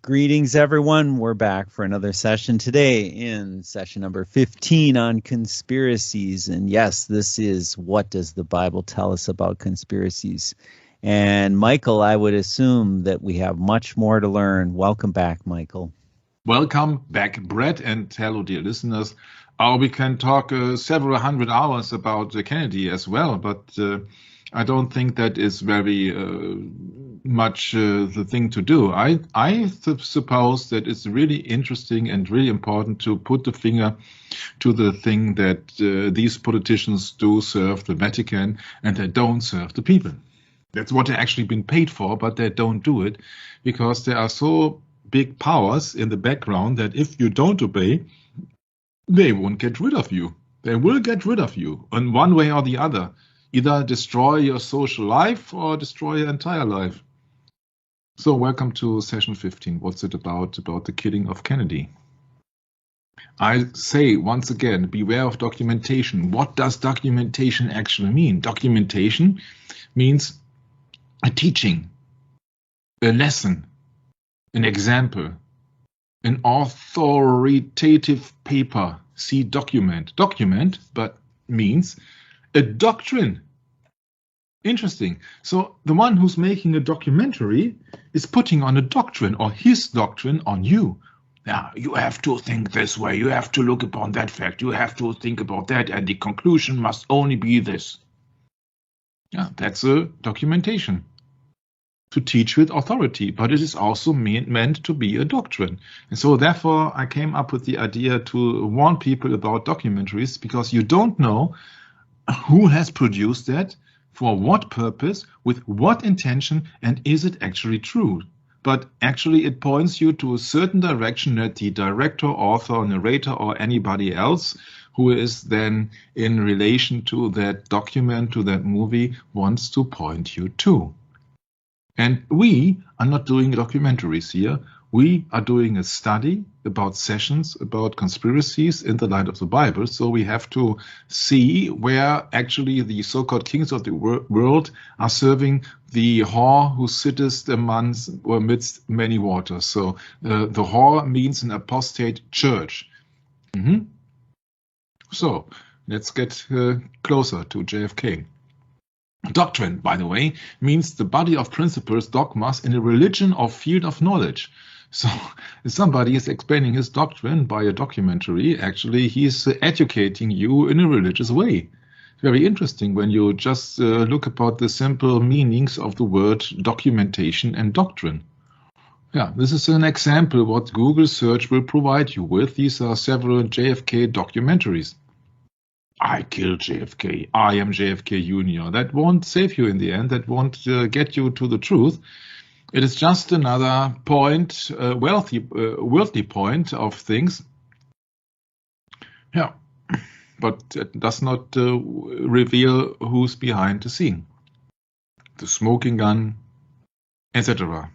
Greetings, everyone. We're back for another session today in session number 15 on conspiracies. And yes, this is What Does the Bible Tell Us About Conspiracies? And Michael, I would assume that we have much more to learn. Welcome back, Michael. Welcome back, Brett, and hello, dear listeners. We can talk several hundred hours about Kennedy as well, but I don't think that is very much the thing to do. I suppose that it's really interesting and really important to put the finger to the thing that these politicians do serve the Vatican and they don't serve the people. That's what they've actually been paid for, but they don't do it because there are so big powers in the background that if you don't obey, they won't get rid of you. They will get rid of you in one way or the other. Either destroy your social life or destroy your entire life. So welcome to session 15. What's it about? About the killing of Kennedy. I say once again, beware of documentation. What does documentation actually mean? Documentation means a teaching, a lesson, an example, an authoritative paper. See document. Document, but means a doctrine. Interesting. So the one who's making a documentary is putting on a doctrine or his doctrine on you. Now, you have to think this way. You have to look upon that fact. You have to think about that. And the conclusion must only be this. Yeah, that's a documentation. To teach with authority, but it is also meant to be a doctrine. And so therefore I came up with the idea to warn people about documentaries, because you don't know who has produced that, for what purpose, with what intention, and is it actually true. But actually it points you to a certain direction that the director, author, narrator, or anybody else who is then in relation to that document, to that movie, wants to point you to. And we are not doing documentaries here. We are doing a study about sessions, about conspiracies in the light of the Bible. So we have to see where actually the so-called kings of the world are serving the whore who sitteth amidst many waters. So the whore means an apostate church. So let's get closer to JFK. Doctrine, by the way, means the body of principles, dogmas in a religion or field of knowledge. So if somebody is explaining his doctrine by a documentary, actually he is educating you in a religious way. Very interesting when you just look about the simple meanings of the word documentation and doctrine. Yeah, this is an example what Google search will provide you with. These are several JFK documentaries. I killed JFK. I am JFK Jr. That won't save you in the end. That won't get you to the truth. It is just another point, worldly point of things. Yeah, but it does not reveal who's behind the scene. The smoking gun, etc.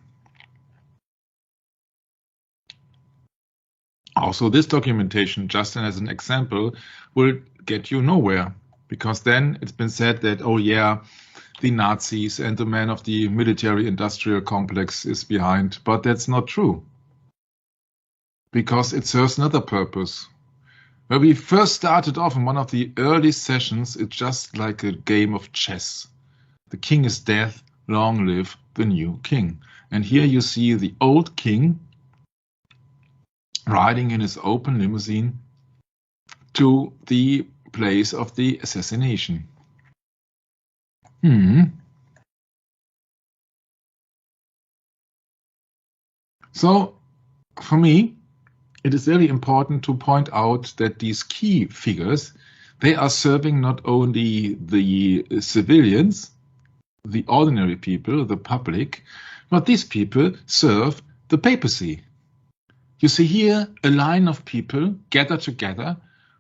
Also, this documentation, just as an example, will get you nowhere, because then it's been said that, oh yeah, the Nazis and the man of the military-industrial complex is behind. But that's not true, because it serves another purpose. When we first started off in one of the early sessions, it's just like a game of chess. The king is dead, long live the new king. And here you see the old king riding in his open limousine to the place of the assassination. So, for me, it is very important to point out that these key figures, they are serving not only the civilians, the ordinary people, the public, but these people serve the papacy. You see here a line of people gathered together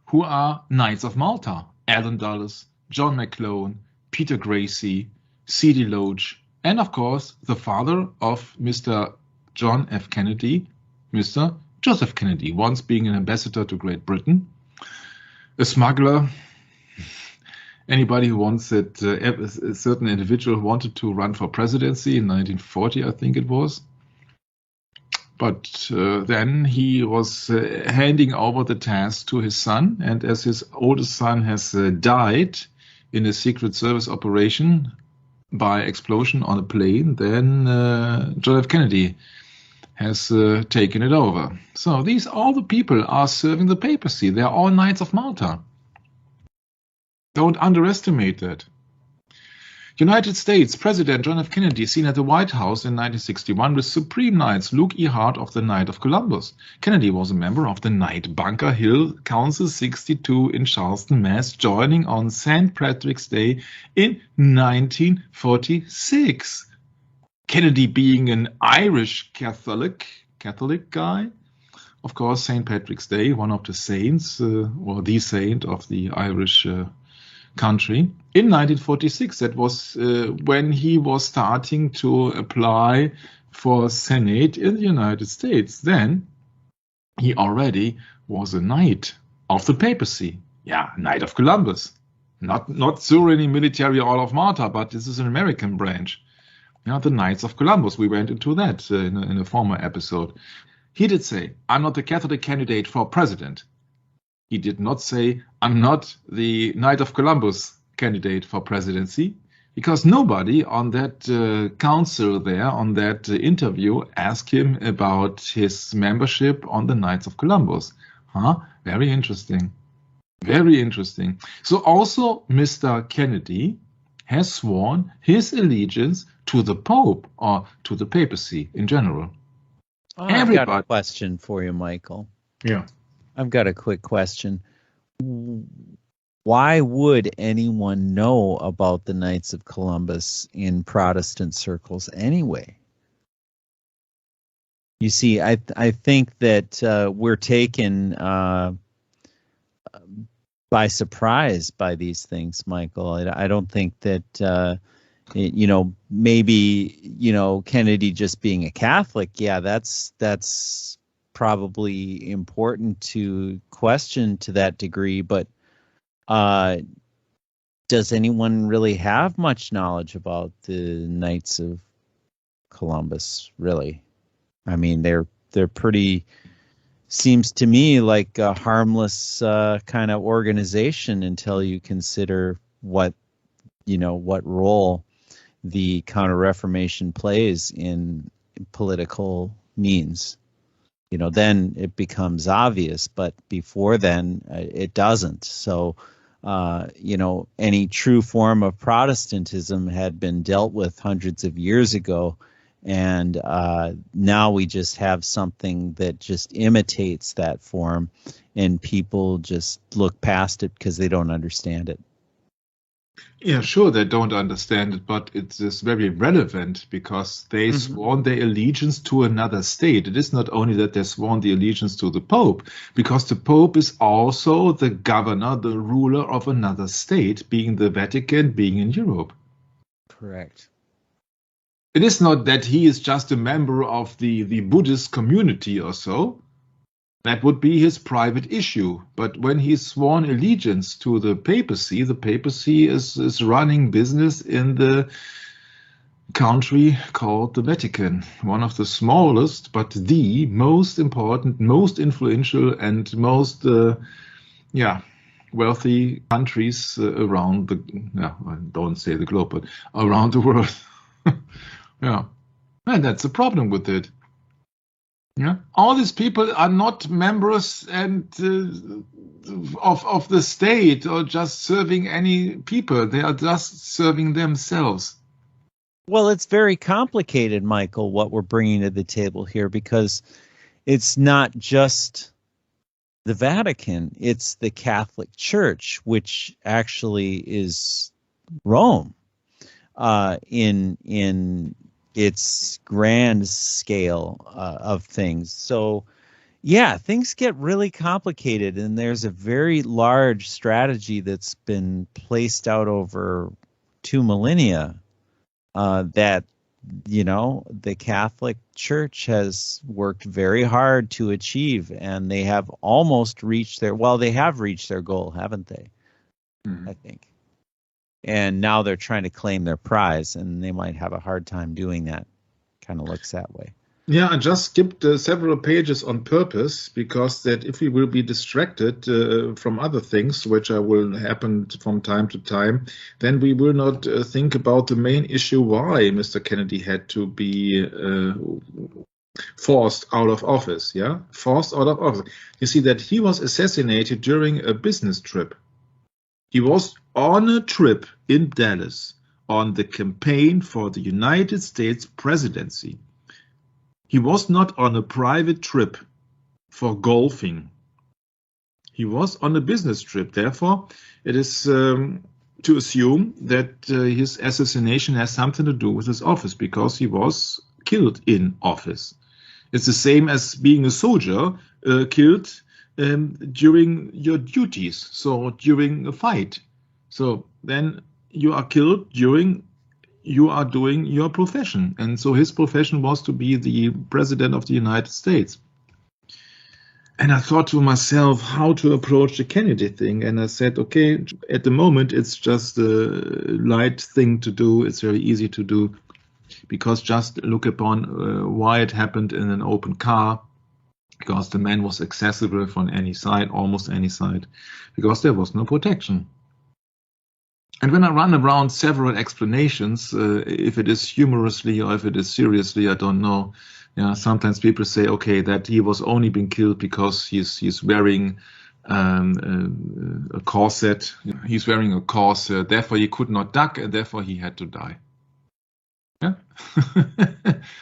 who are Knights of Malta: Alan Dulles, John McClone, Peter Gracie, C.D. Loge, and of course the father of Mr. John F. Kennedy, Mr. Joseph Kennedy, once being an ambassador to Great Britain, a smuggler. Anybody who wants that a certain individual wanted to run for presidency in 1940, I think it was. But then he was handing over the task to his son, and as his oldest son has died in a Secret Service operation by explosion on a plane, then John F. Kennedy has taken it over. So all the people are serving the papacy. They are all Knights of Malta. Don't underestimate that. United States President John F. Kennedy seen at the White House in 1961 with Supreme Knights Luke E. Hart of the Knight of Columbus. Kennedy was a member of the Knight Bunker Hill Council 62 in Charleston, Mass., joining on St. Patrick's Day in 1946. Kennedy being an Irish Catholic guy, of course, St. Patrick's Day, one of the saints, or the saint of the Irish country. In 1946, that was when he was starting to apply for Senate in the United States. Then he already was a knight of the papacy. Yeah, Knight of Columbus. Not Sovereign Military Order of Malta, but this is an American branch. Yeah, the Knights of Columbus. We went into that in a former episode. He did say, I'm not the Catholic candidate for president. He did not say, I'm not the Knight of Columbus candidate for presidency, because nobody on that council there, on that interview, asked him about his membership on the Knights of Columbus. Very interesting. Very interesting. So also Mr. Kennedy has sworn his allegiance to the Pope or to the papacy in general. I've got a question for you, Michael. Yeah. I've got a quick question. Why would anyone know about the Knights of Columbus in Protestant circles anyway? You see, I think that we're taken by surprise by these things, Michael. I don't think that, maybe, Kennedy just being a Catholic, yeah, that's probably important to question to that degree, but does anyone really have much knowledge about the Knights of Columbus, really? I mean, they're pretty, seems to me like a harmless kind of organization until you consider what role the Counter-Reformation plays in political means. Then it becomes obvious, but before then it doesn't. So, any true form of Protestantism had been dealt with hundreds of years ago, and now we just have something that just imitates that form, and people just look past it because they don't understand it. Yeah, sure, they don't understand it, but it is very relevant because they sworn their allegiance to another state. It is not only that they sworn the allegiance to the Pope, because the Pope is also the governor, the ruler of another state, being the Vatican, being in Europe. Correct. It is not that he is just a member of the Buddhist community or so. That would be his private issue. But when he's sworn allegiance to the papacy is running business in the country called the Vatican, one of the smallest, but the most important, most influential, and most wealthy countries around I don't say the globe, but around the world. Yeah, and that's the problem with it. Yeah, all these people are not members of the state or just serving any people. They are just serving themselves. Well, it's very complicated, Michael, what we're bringing to the table here, because it's not just the Vatican, it's the Catholic Church, which actually is Rome in its grand scale of things. So, yeah, things get really complicated, and there's a very large strategy that's been placed out over 2 millennia that, the Catholic Church has worked very hard to achieve, and they have almost reached they have reached their goal, haven't they? Mm-hmm. I think. And now they're trying to claim their prize, and they might have a hard time doing that. Kind of looks that way. Yeah, I just skipped several pages on purpose, because that if we will be distracted from other things, which will happen from time to time, then we will not think about the main issue why Mr. Kennedy had to be forced out of office. Yeah, forced out of office. You see that he was assassinated during a business trip. He was on a trip in Dallas on the campaign for the United States presidency. He was not on a private trip for golfing. He was on a business trip. Therefore, it is to assume that his assassination has something to do with his office, because he was killed in office. It's the same as being a soldier killed during your duties, so during a fight. So then you are killed during you are doing your profession. And so his profession was to be the president of the United States. And I thought to myself how to approach the Kennedy thing. And I said, okay, at the moment, it's just a light thing to do. It's very easy to do, because just look upon why it happened in an open car, because the man was accessible from any side, almost any side, because there was no protection. And when I run around several explanations, if it is humorously or if it is seriously, I don't know. Yeah, sometimes people say, okay, that he was only being killed because he's wearing a corset. He's wearing a corset, therefore he could not duck, and therefore he had to die. Yeah,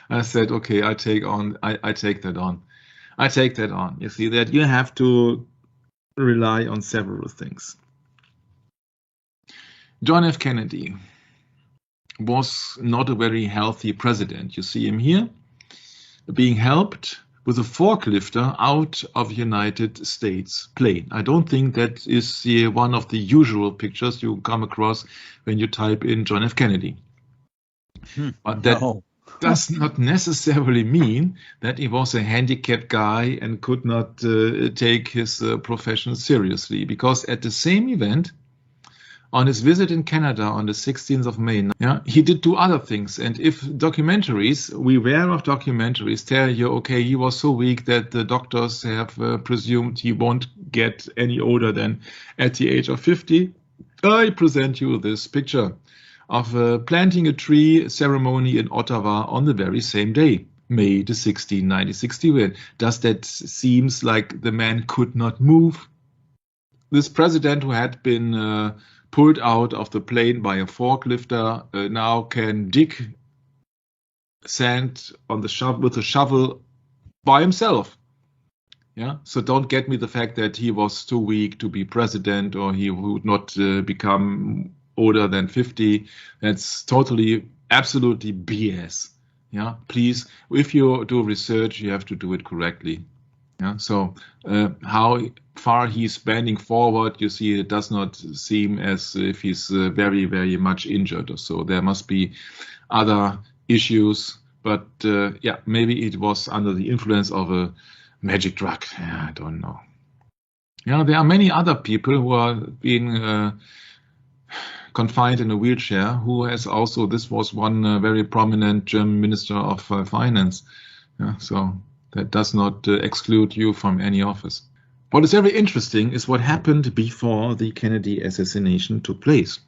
I said, okay, I take that on. I take that on. You see that you have to rely on several things. John F. Kennedy was not a very healthy president. You see him here being helped with a forklifter out of United States plane. I don't think that is one of the usual pictures you come across when you type in John F. Kennedy. But that does not necessarily mean that he was a handicapped guy and could not take his profession seriously, because at the same event, on his visit in Canada on the 16th of May, he did do other things. And if documentaries, beware of documentaries, tell you, okay, he was so weak that the doctors have presumed he won't get any older than at the age of 50, I present you this picture of planting a tree ceremony in Ottawa on the very same day, May the 16th, 1961. Does that seems like the man could not move? This president who had been pulled out of the plane by a forklifter now can dig sand on the with a shovel by himself. Yeah, so don't get me the fact that he was too weak to be president, or he would not become older than 50. That's totally, absolutely BS. Yeah, please, if you do research, you have to do it correctly. Yeah, so how far he's bending forward, you see, it does not seem as if he's very, very much injured or so. There must be other issues, but yeah, maybe it was under the influence of a magic drug. Yeah, I don't know. Yeah, there are many other people who are being confined in a wheelchair, who has also, this was one very prominent German minister of finance. Yeah, so that does not exclude you from any office. What is very interesting is what happened before the Kennedy assassination took place.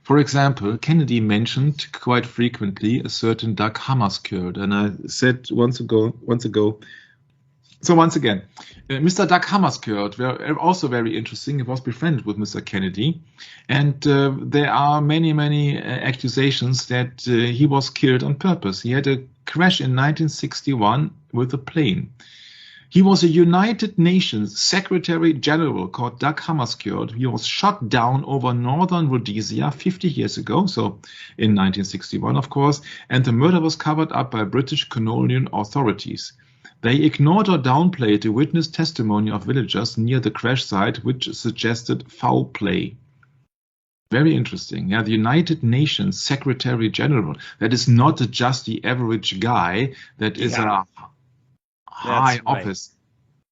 For example, Kennedy mentioned quite frequently a certain Dag Hammarskjöld, and I said once ago. So once again, Mr. Dag Hammarskjöld were also very interesting. He was befriended with Mr. Kennedy, and there are many accusations that he was killed on purpose. He had a crash in 1961 with a plane. He was a United Nations Secretary General called Dag Hammarskjöld. He was shot down over northern Rhodesia 50 years ago, so in 1961, of course, and the murder was covered up by British colonial authorities. They ignored or downplayed the witness testimony of villagers near the crash site, which suggested foul play. Very interesting. Yeah, the United Nations Secretary General. That is not just the average guy. That is a high office.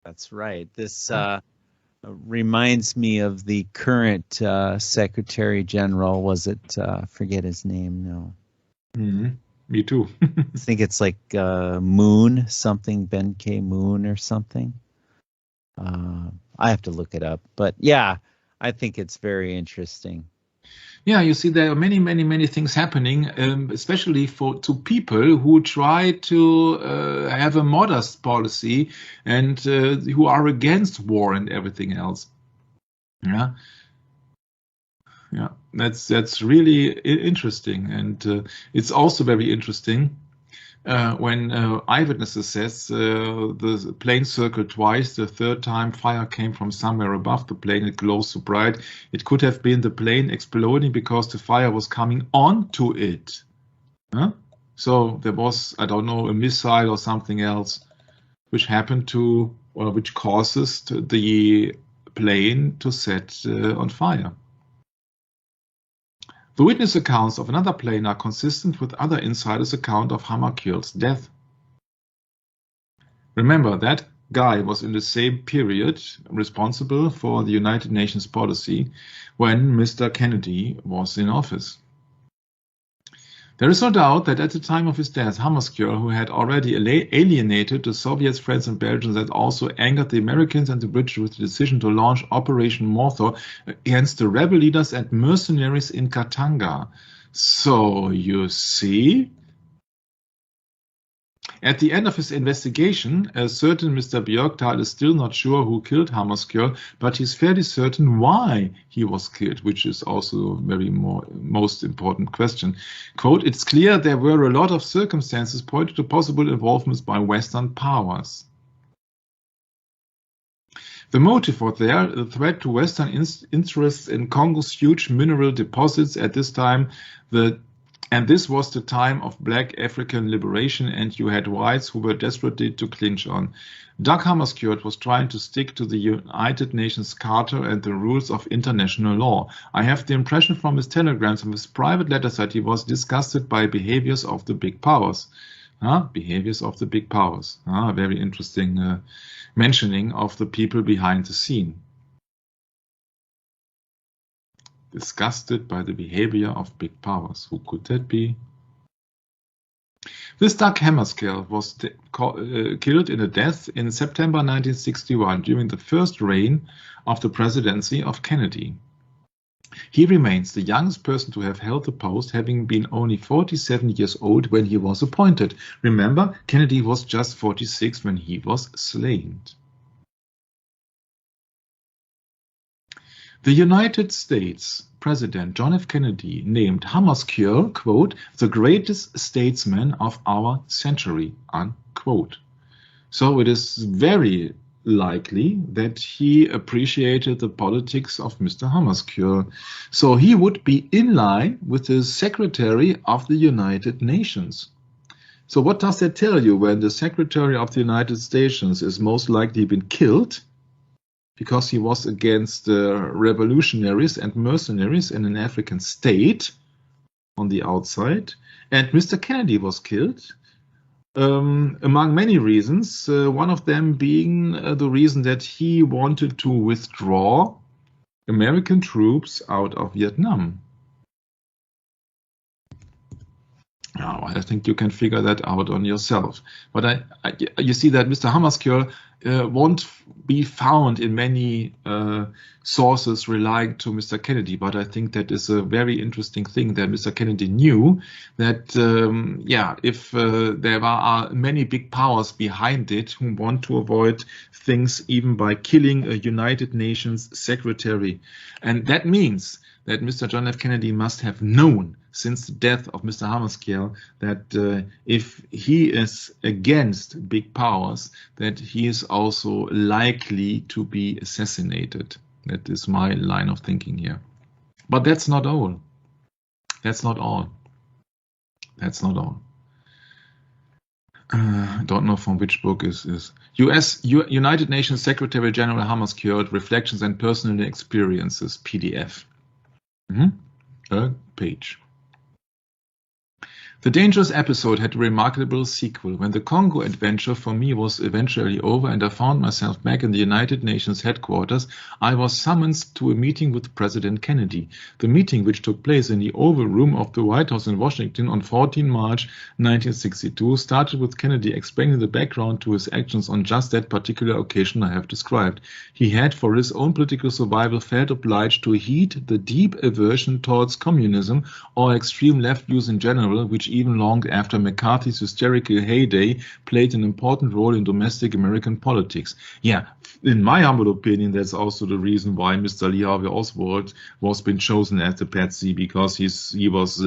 That's right. This reminds me of the current Secretary General. Was it? Forget his name. No. Mm-hmm. Me too. I think it's like Moon, something, Ben K. Moon or something. I have to look it up. But yeah, I think it's very interesting. Yeah, you see, there are many, many, many things happening, especially to people who try to have a modest policy and who are against war and everything else. Yeah, yeah, that's really interesting, and it's also very interesting when eyewitnesses says the plane circled twice. The third time, fire came from somewhere above the plane. It glows so bright. It could have been the plane exploding because the fire was coming onto it. Huh? So there was, I don't know, a missile or something else which happened to, or which causes the plane to set on fire. The witness accounts of another plane are consistent with other insiders' account of Hammarskjöld's death. Remember, that guy was in the same period responsible for the United Nations policy when Mr. Kennedy was in office. There is no doubt that at the time of his death, Hammarskjöld, who had already alienated the Soviets, France, and Belgium, had also angered the Americans and the British with the decision to launch Operation Morthor against the rebel leaders and mercenaries in Katanga. So you see, at the end of his investigation, a certain Mr. Björkthal is still not sure who killed Hammarskjöld, but he's fairly certain why he was killed, which is also a very most important question. Quote, "It's clear there were a lot of circumstances pointing to possible involvements by Western powers." The motive was there, the threat to Western interests in Congo's huge mineral deposits at this time, and this was the time of black African liberation, and you had whites who were desperately to clinch on. Dag Hammarskjöld was trying to stick to the United Nations Charter and the rules of international law. I have the impression from his telegrams and his private letters that he was disgusted by behaviors of the big powers. Behaviors of the big powers. Very interesting mentioning of the people behind the scene. Disgusted by the behavior of big powers. Who could that be? This Dag Hammarskjöld was killed in a death in September 1961 during the first reign of the presidency of Kennedy. He remains the youngest person to have held the post, having been only 47 years old when he was appointed. Remember, Kennedy was just 46 when he was slain. The United States President John F. Kennedy named Hammarskjöld, quote, "the greatest statesman of our century," unquote. So it is very likely that he appreciated the politics of Mr. Hammarskjöld. So he would be in line with the Secretary of the United Nations. So what does that tell you when the Secretary of the United Nations is most likely been killed because he was against revolutionaries and mercenaries in an African state on the outside, and Mr. Kennedy was killed, among many reasons, one of them being the reason that he wanted to withdraw American troops out of Vietnam. Now, I think you can figure that out on yourself. But you see that Mr. Hammarskjöld won't be found in many sources relying to Mr. Kennedy. But I think that is a very interesting thing that Mr. Kennedy knew that, if there are many big powers behind it who want to avoid things even by killing a United Nations secretary. And that means that Mr. John F. Kennedy must have known since the death of Mr. Hammarskjöld that if he is against big powers, that he is also likely to be assassinated. That is my line of thinking here. But that's not all. That's not all. That's not all. I don't know from which book is United Nations Secretary General Hammarskjöld, Reflections and Personal Experiences, PDF. A page. The dangerous episode had a remarkable sequel. When the Congo adventure for me was eventually over and I found myself back in the United Nations headquarters, I was summoned to a meeting with President Kennedy. The meeting, which took place in the Oval Room of the White House in Washington on 14 March 1962, started with Kennedy explaining the background to his actions on just that particular occasion I have described. He had, for his own political survival, felt obliged to heed the deep aversion towards communism or extreme left views in general, which even long after McCarthy's hysterical heyday played an important role in domestic American politics. Yeah, in my humble opinion, that's also the reason why Mr. Lee Harvey Oswald was been chosen as the patsy, because he was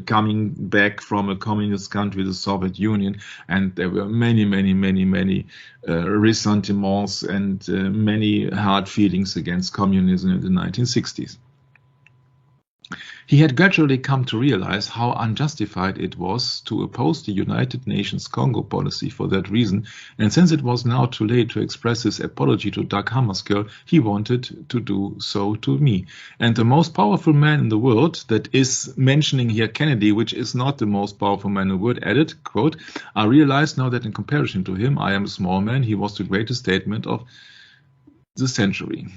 coming back from a communist country, the Soviet Union, and there were many ressentiments and many hard feelings against communism in the 1960s. He had gradually come to realize how unjustified it was to oppose the United Nations Congo policy for that reason, and since it was now too late to express his apology to Doug Hammarskjöld, he wanted to do so to me. And the most powerful man in the world, that is mentioning here Kennedy, which is not the most powerful man in the world, added, quote, "I realize now that in comparison to him, I am a small man. He was the greatest statement of the century."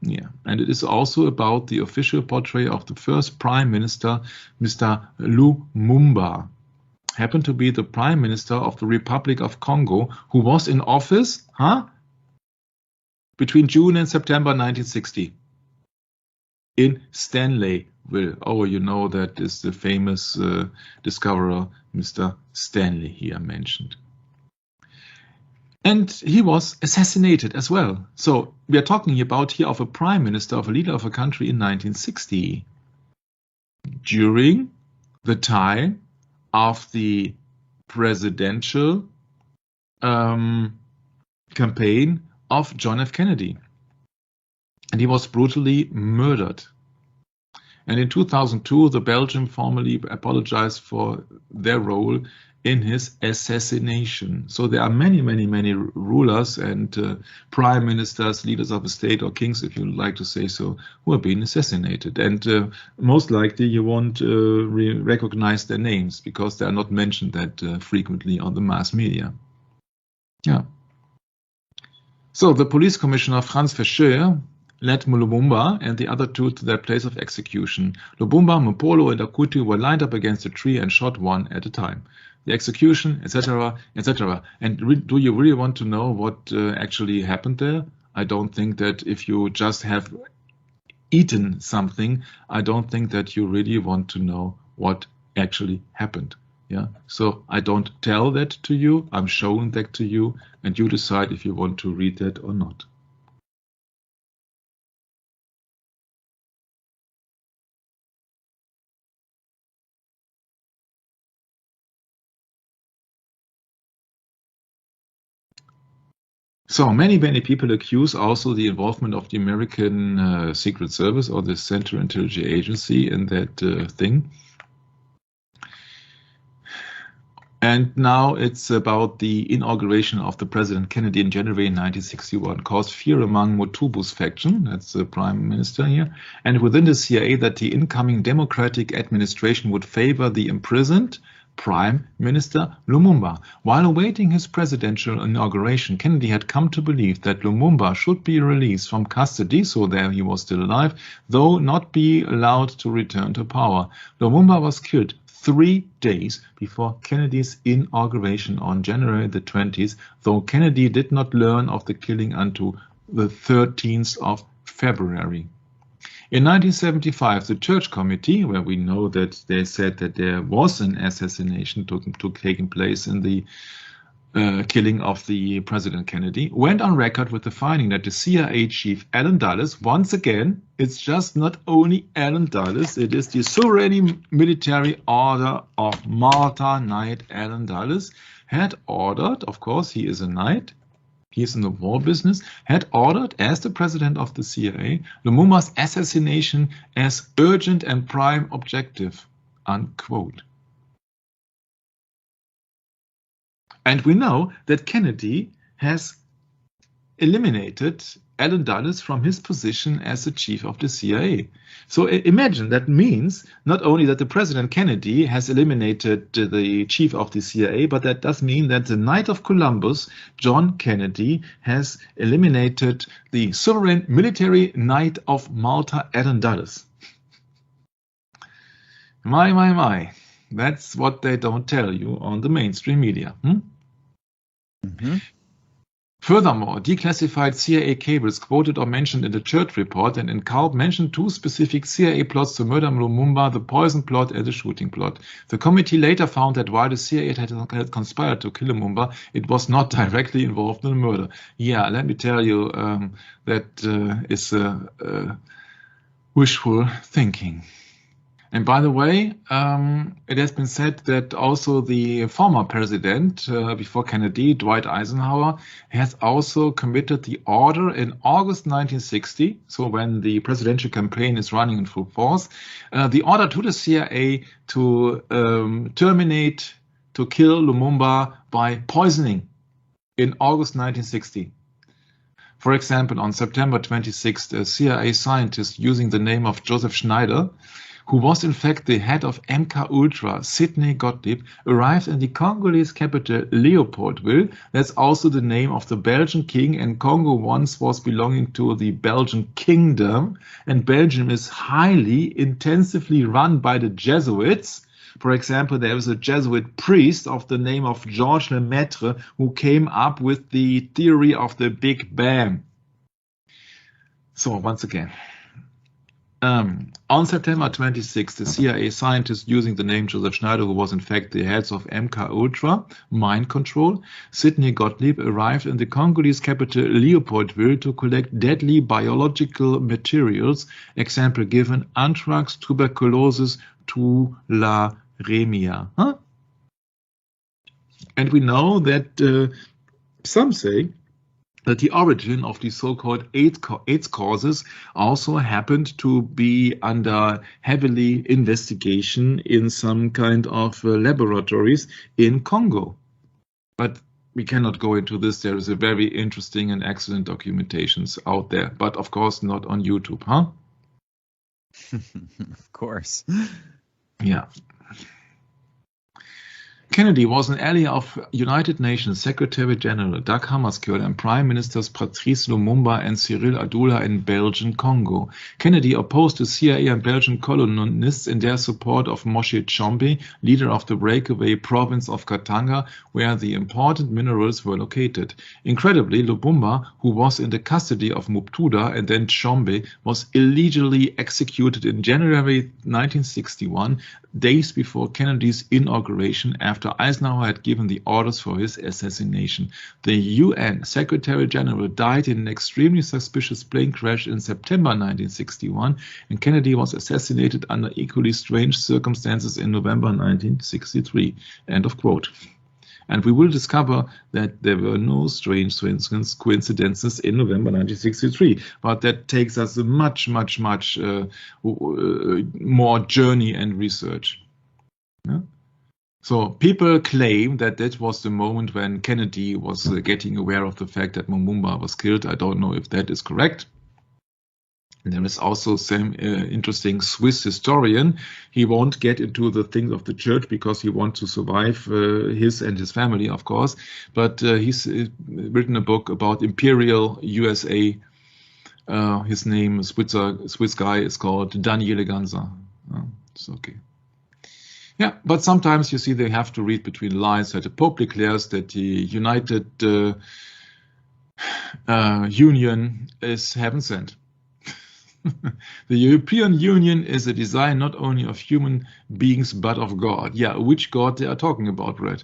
Yeah, and it is also about the official portrait of the first Prime Minister, Mr. Lumumba, happened to be the Prime Minister of the Republic of Congo, who was in office, between June and September 1960 in Stanleyville. Oh, you know, that is the famous discoverer, Mr. Stanley here mentioned. And he was assassinated as well. So we are talking about here of a prime minister, of a leader of a country in 1960, during the time of the presidential campaign of John F. Kennedy. And he was brutally murdered. And in 2002, the Belgium formally apologized for their role in his assassination. So there are many rulers and prime ministers, leaders of a state, or kings, if you like to say so, who are being assassinated. And most likely you won't recognize their names because they are not mentioned that frequently on the mass media. Yeah. So the police commissioner, Franz Verscheur, led Lumumba and the other two to their place of execution. Lumumba, Mpolo, and Akutu were lined up against a tree and shot one at a time. The execution, etc., etc. And do you really want to know what actually happened there? I don't think that if you just have eaten something, I don't think that you really want to know what actually happened. Yeah. So I don't tell that to you. I'm showing that to you, and you decide if you want to read that or not. So many people accuse also the involvement of the American Secret Service or the Central Intelligence Agency in that thing. And now it's about the inauguration of the President Kennedy in January 1961, caused fear among Mobutu's faction, that's the prime minister here, and within the CIA that the incoming Democratic administration would favor the imprisoned Prime Minister Lumumba. While awaiting his presidential inauguration, Kennedy had come to believe that Lumumba should be released from custody, so there he was still alive, though not be allowed to return to power. Lumumba was killed 3 days before Kennedy's inauguration on January the 20th, though Kennedy did not learn of the killing until the 13th of February. In 1975, the Church Committee, where we know that they said that there was an assassination taking place in the killing of the President Kennedy, went on record with the finding that the CIA chief Allen Dulles, once again, it's just not only Allen Dulles, it is the Sovereign Military Order of Malta Knight Allen Dulles, had ordered, of course he is a knight, he is in the war business, had ordered, as the president of the CIA, Lumumba's assassination as urgent and prime objective, unquote. And we know that Kennedy has eliminated Allen Dulles from his position as the chief of the CIA. So imagine, that means not only that the President Kennedy has eliminated the chief of the CIA, but that does mean that the night of Columbus, John Kennedy has eliminated the sovereign military knight of Malta, Allen Dulles. My. That's what they don't tell you on the mainstream media. Mm-hmm. Furthermore, declassified CIA cables quoted or mentioned in the Church report and in Culp mentioned 2 specific CIA plots to murder Lumumba, the poison plot and the shooting plot. The committee later found that while the CIA had conspired to kill Lumumba, it was not directly involved in the murder. Yeah, let me tell you, that is wishful thinking. And by the way, it has been said that also the former president before Kennedy, Dwight Eisenhower, has also committed the order in August 1960, so when the presidential campaign is running in full force, the order to the CIA to terminate, to kill Lumumba by poisoning in August 1960. For example, on September 26th, a CIA scientist using the name of Joseph Schneider, who was in fact the head of MK Ultra, Sidney Gottlieb, arrived in the Congolese capital Leopoldville. That's also the name of the Belgian king, and Congo once was belonging to the Belgian kingdom, and Belgium is highly intensively run by the Jesuits. For example, there was a Jesuit priest of the name of Georges Lemaitre who came up with the theory of the Big Bang. So once again, on September 26th, the CIA scientist using the name Joseph Schneider, who was in fact the head of MK Ultra, mind control, Sidney Gottlieb, arrived in the Congolese capital Leopoldville to collect deadly biological materials, example given, anthrax, tuberculosis, tularemia. And we know that some say that the origin of the so-called AIDS causes also happened to be under heavily investigation in some kind of laboratories in Congo. But we cannot go into this. There is a very interesting and excellent documentations out there, but of course not on YouTube, huh? Of course. Yeah. Kennedy was an ally of United Nations Secretary General Dag Hammarskjöld and Prime Ministers Patrice Lumumba and Cyril Adula in Belgian Congo. Kennedy opposed the CIA and Belgian colonists in their support of Moshe Tshombe, leader of the breakaway province of Katanga, where the important minerals were located. Incredibly, Lumumba, who was in the custody of Muptuda and then Tshombe, was illegally executed in January 1961, days before Kennedy's inauguration, after Eisenhower had given the orders for his assassination. The UN Secretary General died in an extremely suspicious plane crash in September 1961, and Kennedy was assassinated under equally strange circumstances in November 1963. End of quote. And we will discover that there were no strange coincidences in November 1963. But that takes us a much more journey and research. Yeah? So people claim that that was the moment when Kennedy was getting aware of the fact that Lumumba was killed. I don't know if that is correct. And there is also some interesting Swiss historian. He won't get into the things of the church because he wants to survive his and his family, of course. But he's written a book about Imperial USA. His name, Swiss guy, is called Daniele Ganza. It's okay. Yeah, but sometimes you see they have to read between the lines that the Pope declares that the United Union is heaven sent. The European Union is a design not only of human beings but of God. Yeah, which God they are talking about, Brett?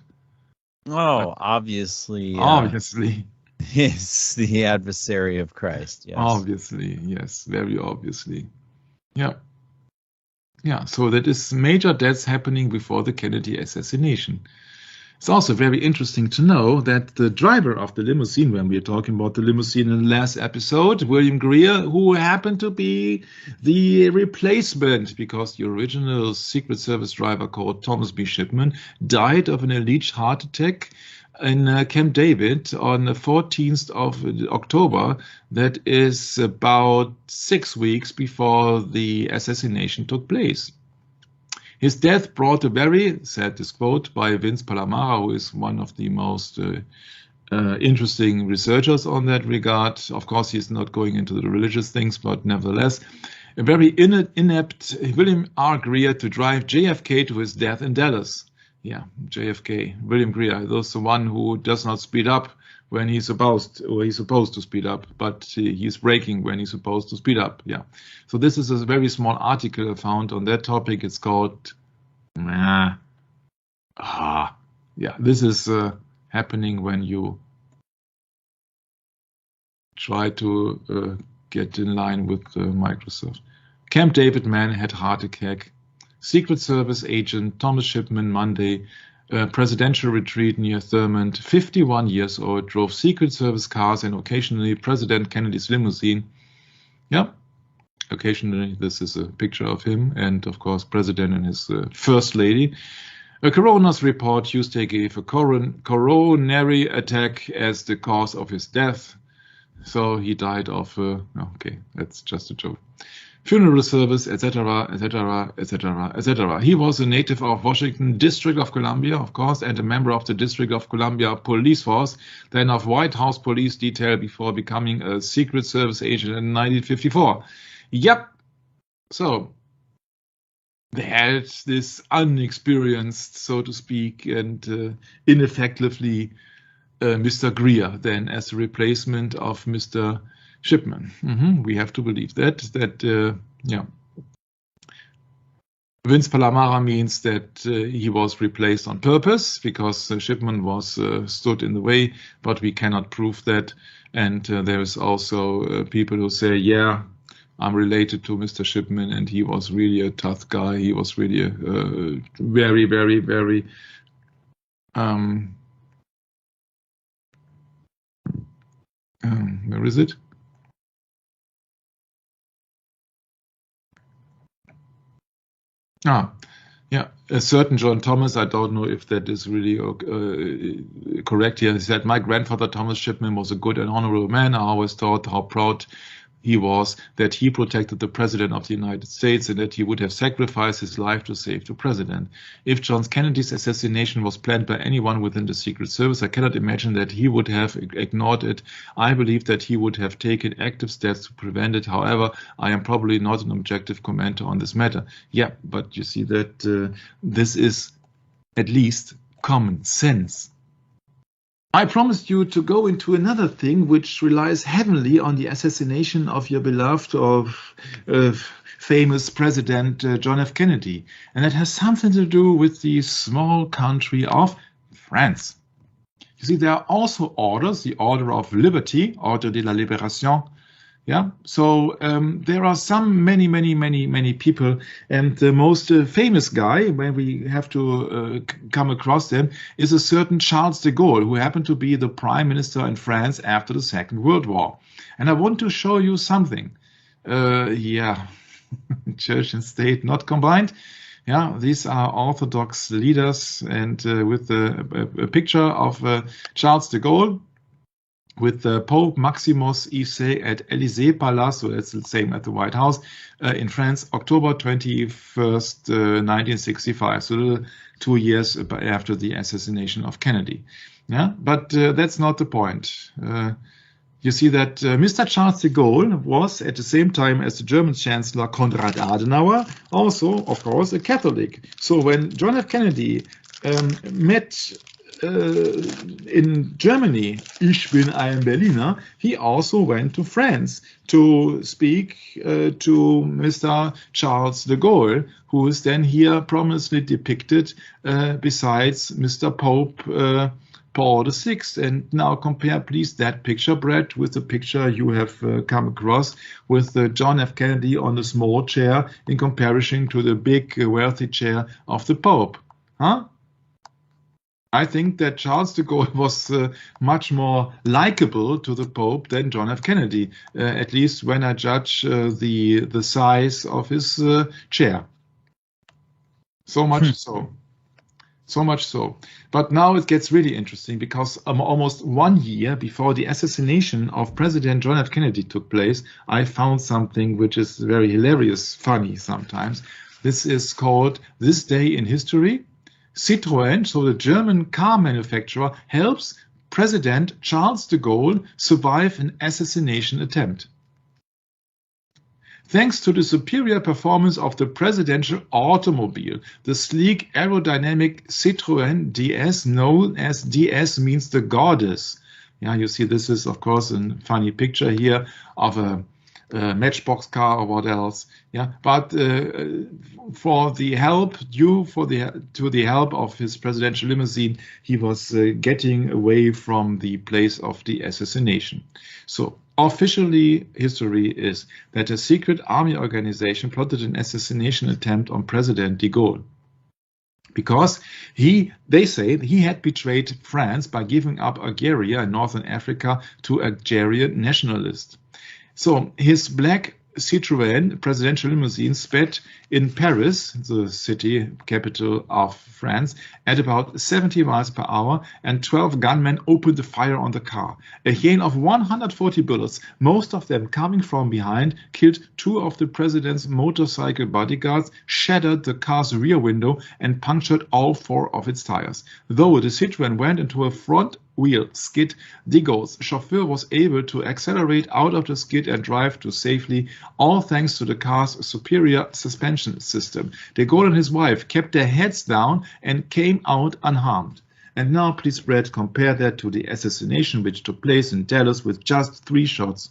Oh, obviously. Obviously. It's the adversary of Christ, yes. Obviously, yes, very obviously. Yeah. Yeah, so that is major deaths happening before the Kennedy assassination. It's also very interesting to know that the driver of the limousine, when we are talking about the limousine in the last episode, William Greer, who happened to be the replacement because the original Secret Service driver called Thomas B. Shipman died of an alleged heart attack in Camp David on the 14th of October. That is about 6 weeks before the assassination took place. His death brought a very, said this quote by Vince Palamara, who is one of the most interesting researchers on that regard. Of course, he's not going into the religious things, but nevertheless, a very inept William R. Greer to drive JFK to his death in Dallas. Yeah, JFK, William Greer, that's the one who does not speed up when he's supposed to speed up, but he's braking when he's supposed to speed up. Yeah. So this is a very small article I found on that topic. It's called, this is happening when you try to get in line with Microsoft. Camp David man had heart attack. Secret Service agent Thomas Shipman Monday, presidential retreat near Thurmond, 51 years old, drove Secret Service cars and occasionally President Kennedy's limousine. Yeah, occasionally this is a picture of him and, of course, President and his First Lady. A coroner's report Tuesday gave a coronary attack as the cause of his death. So he died of, okay, that's just a joke. Funeral service, etc., etc., etc., etc. He was a native of Washington, District of Columbia, of course, and a member of the District of Columbia Police Force, then of White House Police Detail before becoming a Secret Service agent in 1954. Yep. So they had this unexperienced, so to speak, and ineffectively Mr. Greer then as a replacement of Mr. Shipman. We have to believe that. Vince Palamara means that he was replaced on purpose because Shipman was stood in the way, but we cannot prove that. And there's also people who say, yeah, I'm related to Mr. Shipman, and he was really a tough guy. He was really a very, very, very where is it? A certain John Thomas, I don't know if that is really correct here. He said, my grandfather Thomas Shipman was a good and honorable man. I always thought how proud he was that he protected the President of the United States and that he would have sacrificed his life to save the President. If John Kennedy's assassination was planned by anyone within the Secret Service, I cannot imagine that he would have ignored it. I believe that he would have taken active steps to prevent it. However, I am probably not an objective commenter on this matter. Yeah, but you see that this is at least common sense. I promised you to go into another thing which relies heavily on the assassination of your beloved famous President John F. Kennedy. And that has something to do with the small country of France. You see, there are also orders, the Order of Liberty, Ordre de la Libération. Yeah, so there are many people, and the most famous guy, when we have to come across them, is a certain Charles de Gaulle, who happened to be the prime minister in France after the Second World War. And I want to show you something. Church and state not combined. Yeah, these are Orthodox leaders, and with a picture of Charles de Gaulle, with Pope Maximus Issei at Élysée Palace, so that's the same at the White House, in France, October 21st, 1965, so 2 years after the assassination of Kennedy. Yeah, but that's not the point. You see that Mr. Charles de Gaulle was, at the same time as the German Chancellor Konrad Adenauer, also, of course, a Catholic. So when John F. Kennedy met in Germany, ich bin ein Berliner, he also went to France to speak to Mr. Charles de Gaulle, who is then here prominently depicted besides Mr. Pope Paul VI. And now compare, please, that picture, Brett, with the picture you have come across with John F. Kennedy on the small chair in comparison to the big, wealthy chair of the Pope. Huh? I think that Charles de Gaulle was much more likable to the Pope than John F. Kennedy, at least when I judge the size of his chair. So much so. So much so. But now it gets really interesting because almost 1 year before the assassination of President John F. Kennedy took place, I found something which is very hilarious, funny sometimes. This is called This Day in History. Citroën, so the German car manufacturer, helps President Charles de Gaulle survive an assassination attempt. Thanks to the superior performance of the presidential automobile, the sleek aerodynamic Citroën DS, known as DS means the goddess. Yeah, you see this is of course a funny picture here of a matchbox car or what else. Yeah, but for the help to the help of his presidential limousine, he was getting away from the place of the assassination. So officially, history is that a secret army organization plotted an assassination attempt on President de Gaulle. Because they say he had betrayed France by giving up Algeria and Northern Africa to Algerian nationalists. So his black Citroën presidential limousine sped in Paris, the city capital of France, at about 70 miles per hour, and 12 gunmen opened the fire on the car. A hail of 140 bullets, most of them coming from behind, killed 2 of the president's motorcycle bodyguards, shattered the car's rear window, and punctured all 4 of its tires. Though the Citroën went into a front wheel skid, de Gaulle's chauffeur was able to accelerate out of the skid and drive to safely, all thanks to the car's superior suspension system. De Gaulle and his wife kept their heads down and came out unharmed. And now, please, Brett, compare that to the assassination which took place in Dallas with just 3 shots.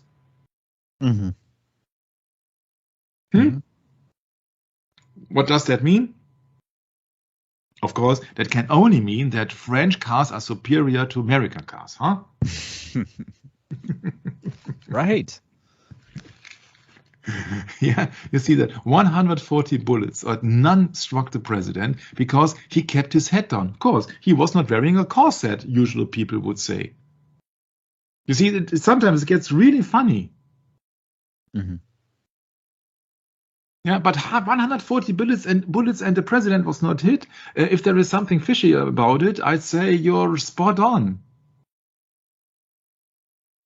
Mm-hmm. What does that mean? Of course, that can only mean that French cars are superior to American cars, huh? Right. Yeah, you see that 140 bullets, but none struck the president because he kept his head down. Of course, he was not wearing a corset, usual people would say. You see, sometimes it gets really funny. Mm-hmm. Yeah, but 140 bullets and the president was not hit. If there is something fishy about it, I'd say you're spot on.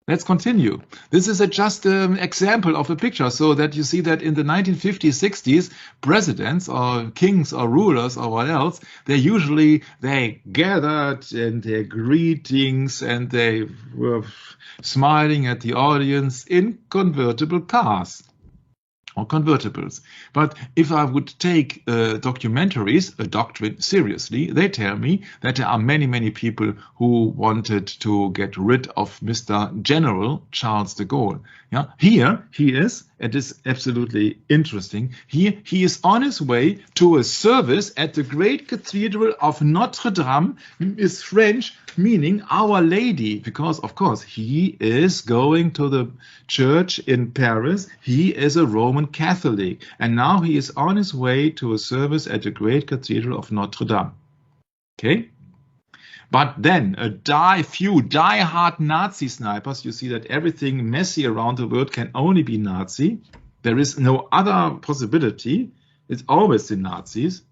Let's continue. This is just an example of a picture so that you see that in the 1950s, 60s, presidents or kings or rulers or what else, they gathered and their greetings and they were smiling at the audience in convertible cars. Or convertibles. But if I would take documentaries, a doctrine, seriously, they tell me that there are many, many people who wanted to get rid of Mr. General Charles de Gaulle. Yeah, here he is. It is absolutely interesting. Here he is on his way to a service at the great cathedral of Notre Dame, is French, meaning Our Lady, because of course he is going to the church in Paris. He is a Roman Catholic, and now he is on his way to a service at the great cathedral of Notre Dame. Okay? But then few die-hard Nazi snipers, you see that everything messy around the world can only be Nazi. There is no other possibility. It's always the Nazis.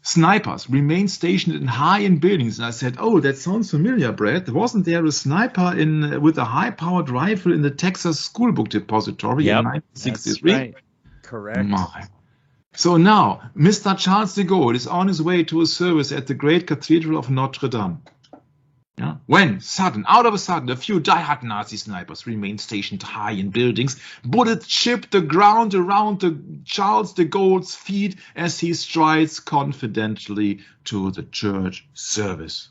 Snipers remain stationed in high-end buildings. And I said, oh, that sounds familiar, Brad. Wasn't there a sniper with a high-powered rifle in the Texas School Book Depository in 1963? That's right. Correct. My. So now, Mr. Charles de Gaulle is on his way to a service at the great cathedral of Notre Dame. Yeah? When, out of a sudden, a few die-hard Nazi snipers remain stationed high in buildings. Bullets chip the ground around Charles de Gaulle's feet as he strides confidently to the church service.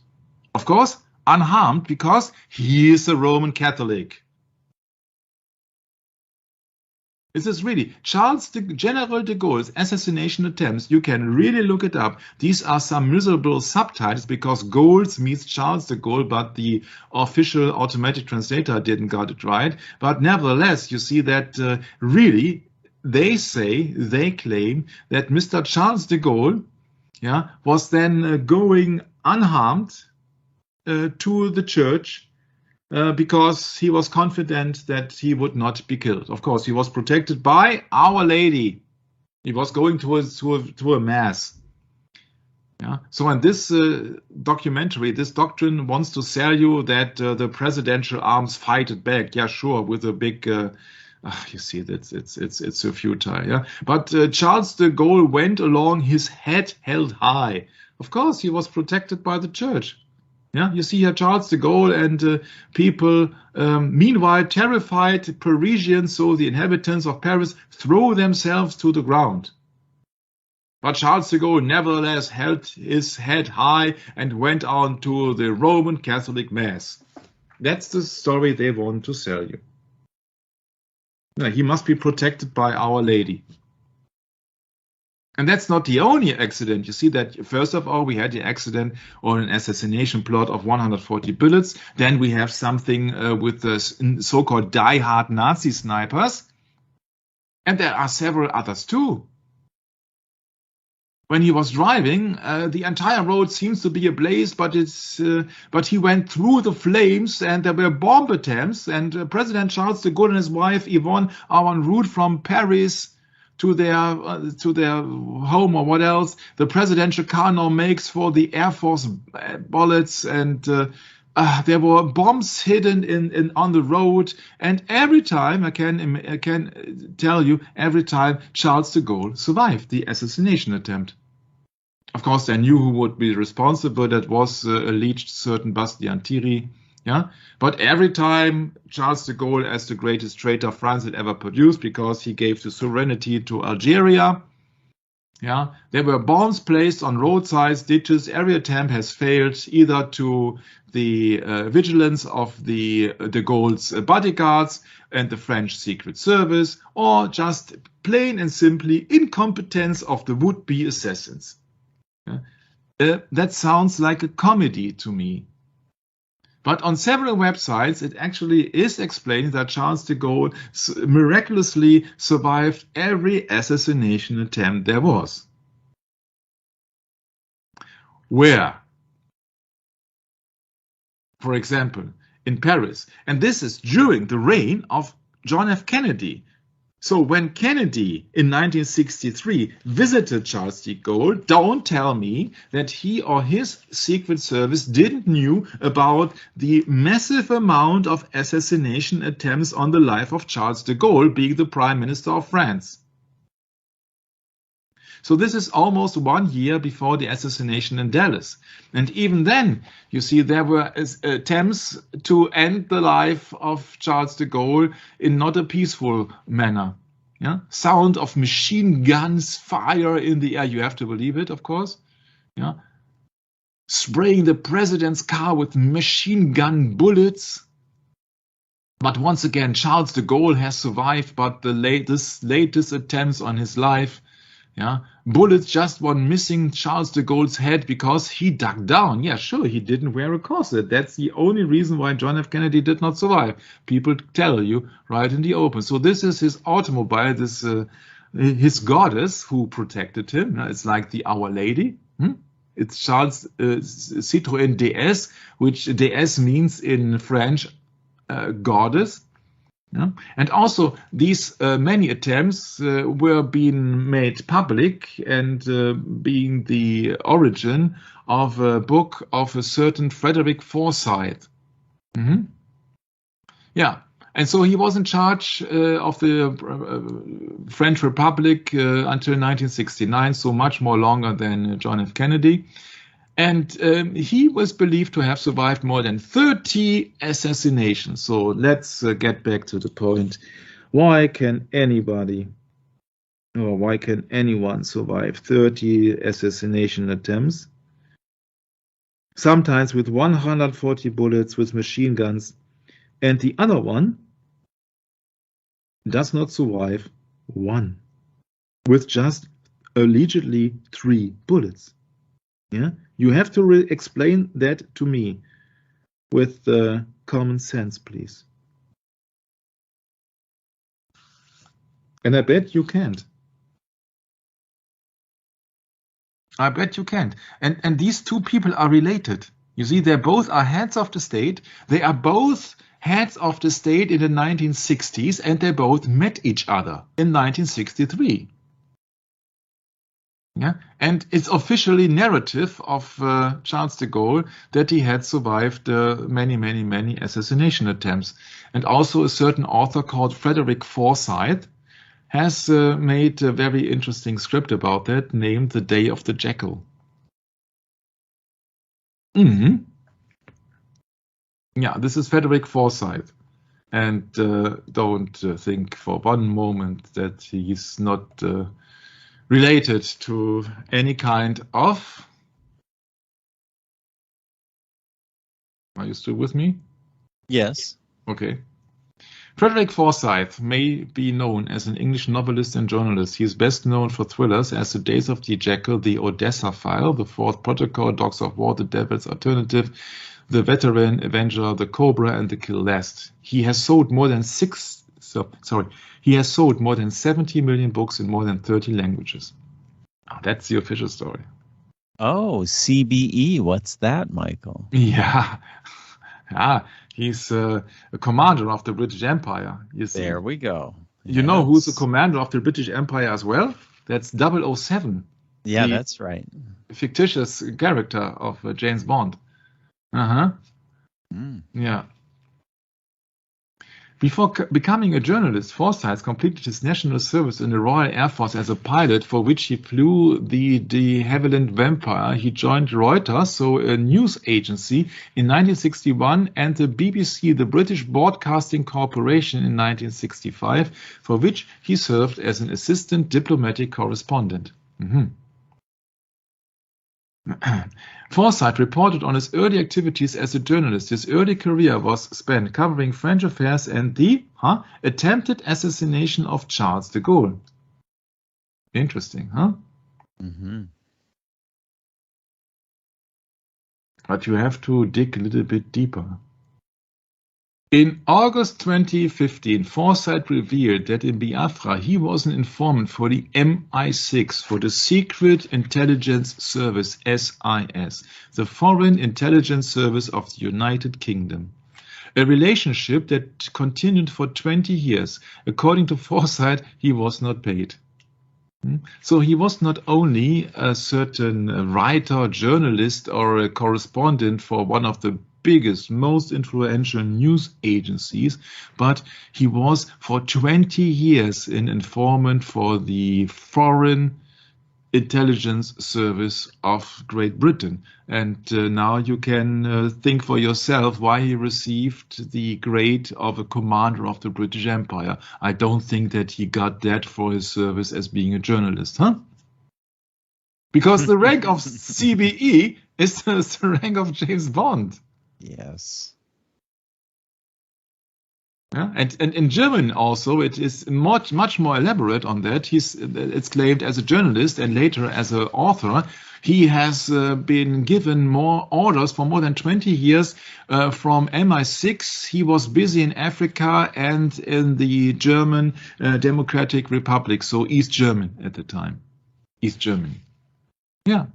Of course, unharmed because he is a Roman Catholic. This is really General de Gaulle's assassination attempts. You can really look it up. These are some miserable subtitles because Gaulles means Charles de Gaulle, but the official automatic translator didn't got it right. But nevertheless, you see that really they claim that Mr. Charles de Gaulle was then going unharmed to the church because he was confident that he would not be killed. Of course, he was protected by Our Lady. He was going to a mass. Yeah. So in this documentary, this doctrine wants to sell you that the presidential arms fight it back. Yeah, sure, with a big. You see, it's so futile. Yeah. But Charles de Gaulle went along, his head held high. Of course, he was protected by the church. Yeah, you see here Charles de Gaulle and people, meanwhile terrified Parisians, so the inhabitants of Paris, throw themselves to the ground. But Charles de Gaulle nevertheless held his head high and went on to the Roman Catholic Mass. That's the story they want to sell you. Now, he must be protected by Our Lady. And that's not the only accident. You see that, first of all, we had the accident or an assassination plot of 140 bullets. Then we have something with the so-called die-hard Nazi snipers. And there are several others too. When he was driving, the entire road seems to be ablaze, but he went through the flames and there were bomb attempts. And President Charles de Gaulle and his wife Yvonne are en route from Paris to their home or what else. The presidential car now makes for the Air Force bullets, and there were bombs hidden on the road. And every time, I can tell you, every time Charles de Gaulle survived the assassination attempt. Of course, they knew who would be responsible. That was alleged certain Bastien Thierry. Yeah, but every time Charles de Gaulle, as the greatest traitor France had ever produced, because he gave the sovereignty to Algeria. Yeah, there were bombs placed on roadsides, ditches. Every attempt has failed, either to the vigilance of the de Gaulle's bodyguards and the French Secret Service, or just plain and simply incompetence of the would-be assassins. Yeah? That sounds like a comedy to me. But on several websites, it actually is explained that Charles de Gaulle miraculously survived every assassination attempt there was. Where? For example, in Paris. And this is during the reign of John F. Kennedy. So when Kennedy in 1963 visited Charles de Gaulle, don't tell me that he or his Secret Service didn't knew about the massive amount of assassination attempts on the life of Charles de Gaulle, being the Prime Minister of France. So this is almost 1 year before the assassination in Dallas. And even then, you see, there were attempts to end the life of Charles de Gaulle in not a peaceful manner. Yeah? Sound of machine guns, fire in the air. You have to believe it, of course. Yeah? Spraying the president's car with machine gun bullets. But once again, Charles de Gaulle has survived, but the latest attempts on his life, yeah, bullets just one missing Charles de Gaulle's head because he ducked down. Yeah, sure, he didn't wear a corset. That's the only reason why John F. Kennedy did not survive. People tell you right in the open. So this is his automobile, this his goddess who protected him. It's like the Our Lady. It's Charles Citroën DS, which DS means in French goddess. Yeah. And also, these many attempts were being made public and being the origin of a book of a certain Frederick Forsyth. Yeah, and so he was in charge of the French Republic until 1969, so much more longer than John F. Kennedy. And he was believed to have survived more than 30 assassinations. So let's get back to the point. Why can anybody, or why can anyone survive 30 assassination attempts? Sometimes with 140 bullets with machine guns. And the other one does not survive one with just allegedly 3 bullets. Yeah, you have to explain that to me with common sense, please. And I bet you can't. I bet you can't. And these two people are related. You see, they both are heads of the state. They are both heads of the state in the 1960s, and they both met each other in 1963. Yeah, and it's officially narrative of Charles de Gaulle that he had survived many assassination attempts. And also a certain author called Frederick Forsyth has made a very interesting script about that, named The Day of the Jackal. Mm-hmm. Yeah, this is Frederick Forsyth. And don't think for one moment that he's not related to any kind of... Are you still with me? Yes. Okay. Frederick Forsyth may be known as an English novelist and journalist. He is best known for thrillers as The Days of the Jackal, The Odessa File, The Fourth Protocol, Dogs of War, The Devil's Alternative, The Veteran, Avenger, The Cobra, and The Kill Last. He has sold more than 70 million books in more than 30 languages. Oh, that's the official story. Oh, CBE. What's that, Michael? Yeah. He's a commander of the British Empire. You see. There we go. You know who's the commander of the British Empire as well? That's 007. Yeah, that's right. Fictitious character of James Bond. Uh-huh. Yeah. Before becoming a journalist, Forsyth completed his national service in the Royal Air Force as a pilot, for which he flew the de Havilland Vampire. He joined Reuters, so a news agency, in 1961, and the BBC, the British Broadcasting Corporation, in 1965, for which he served as an assistant diplomatic correspondent. Forsyth reported on his early activities as a journalist. His early career was spent covering French affairs and the attempted assassination of Charles de Gaulle. Interesting, huh? But you have to dig a little bit deeper. In August 2015, Forsyth revealed that in Biafra he was an informant for the MI6, for the Secret Intelligence Service, SIS, the Foreign Intelligence Service of the United Kingdom. A relationship that continued for 20 years. According to Forsyth, he was not paid. So he was not only a certain writer, journalist, or a correspondent for one of the biggest, most influential news agencies, but he was for 20 years an informant for the Foreign Intelligence Service of Great Britain. And now you can think for yourself why he received the grade of a commander of the British Empire. I don't think that he got that for his service as being a journalist, huh? Because the rank of CBE is the rank of James Bond. Yes. Yeah, and in German also it is much more elaborate on that. It's claimed as a journalist and later as an author. He has been given more orders for more than 20 years from MI6. He was busy in Africa and in the German Democratic Republic, so East German at the time. East Germany. Yeah.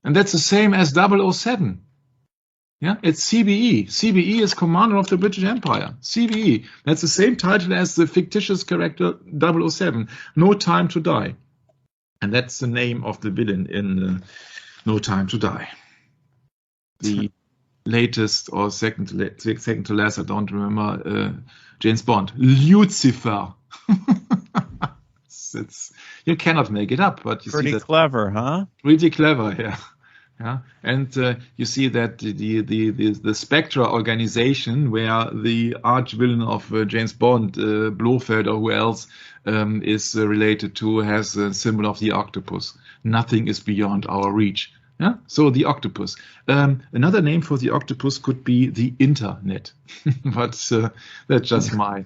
And that's the same as 007. Yeah, it's CBE. CBE is Commander of the British Empire. CBE. That's the same title as the fictitious character 007, No Time to Die. And that's the name of the villain in No Time to Die. The latest or second to last, I don't remember, James Bond. Lucifer. You cannot make it up. But you pretty see that, clever, huh? Pretty clever, yeah. Yeah, and you see that the Spectre organization, where the arch villain of James Bond, Blofeld or who else is related to, has a symbol of the octopus. Nothing is beyond our reach. Yeah, so the octopus. Another name for the octopus could be the internet, but that's just my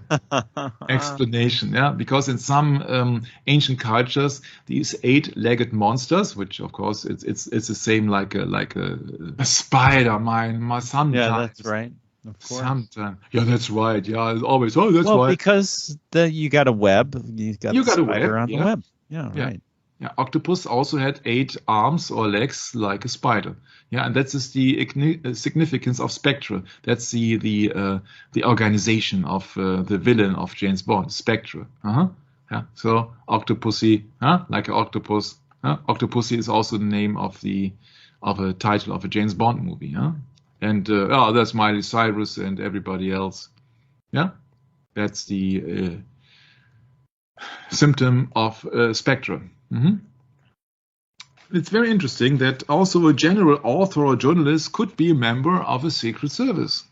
explanation. Yeah, because in some ancient cultures, these 8-legged monsters, which of course it's the same like a spider. My son. Yeah, that's right. Of course. Sometimes. Yeah, that's right. Yeah, it's always. Oh, that's right. Well, because you got a web. You got the spider on the web. Yeah, yeah. Right. Yeah, octopus also had 8 arms or legs like a spider. Yeah, and that is the significance of Spectre. That's the organization of the villain of James Bond, Spectre. Yeah, so octopusy, like an octopus. Octopussy is also the name of a title of a James Bond movie. And there's Miley Cyrus and everybody else. Yeah, that's the symptom of spectrum. It's very interesting that also a general author or journalist could be a member of a secret service.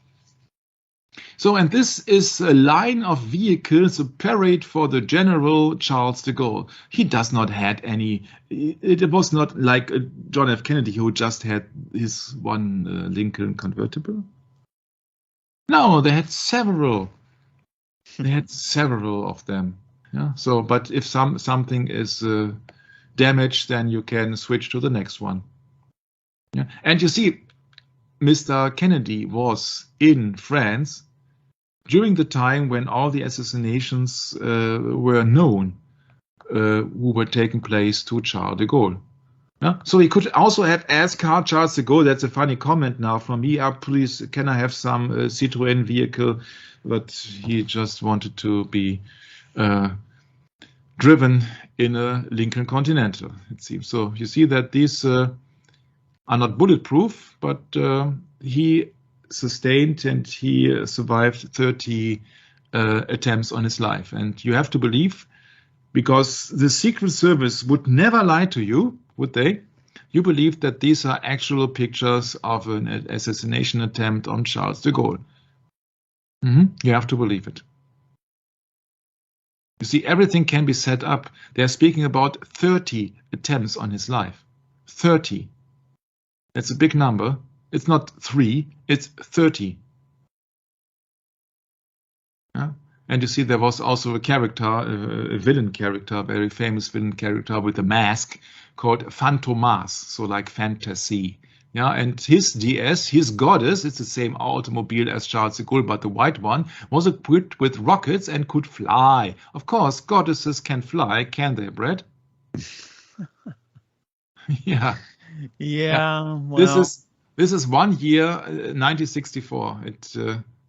So, and this is a line of vehicles, a parade for the General Charles de Gaulle. He does not had any, it was not like John F. Kennedy who just had his one Lincoln convertible. No, they had several. They had several of them. Yeah. So, but if something is damaged, then you can switch to the next one. Yeah. And you see, Mr. Kennedy was in France during the time when all the assassinations were known, who were taking place to Charles de Gaulle. Yeah? So he could also have asked Charles de Gaulle, that's a funny comment now from me, please, can I have some Citroën vehicle? But he just wanted to be driven in a Lincoln Continental, it seems. So you see that these are not bulletproof, but he sustained and he survived 30 attempts on his life. And you have to believe, because the Secret Service would never lie to you, would they? You believe that these are actual pictures of an assassination attempt on Charles de Gaulle. You have to believe it. You see, everything can be set up. They're speaking about 30 attempts on his life. 30. That's a big number. It's not 3, it's 30. Yeah? And you see, there was also a character, a villain character, a very famous villain character with a mask called Phantomas, so like fantasy. Yeah, and his DS, his goddess, it's the same automobile as Charles de Gaulle, but the white one, was equipped with rockets and could fly. Of course, goddesses can fly, can they, Brett? Yeah. Yeah. Well, this is 1 year, 1964.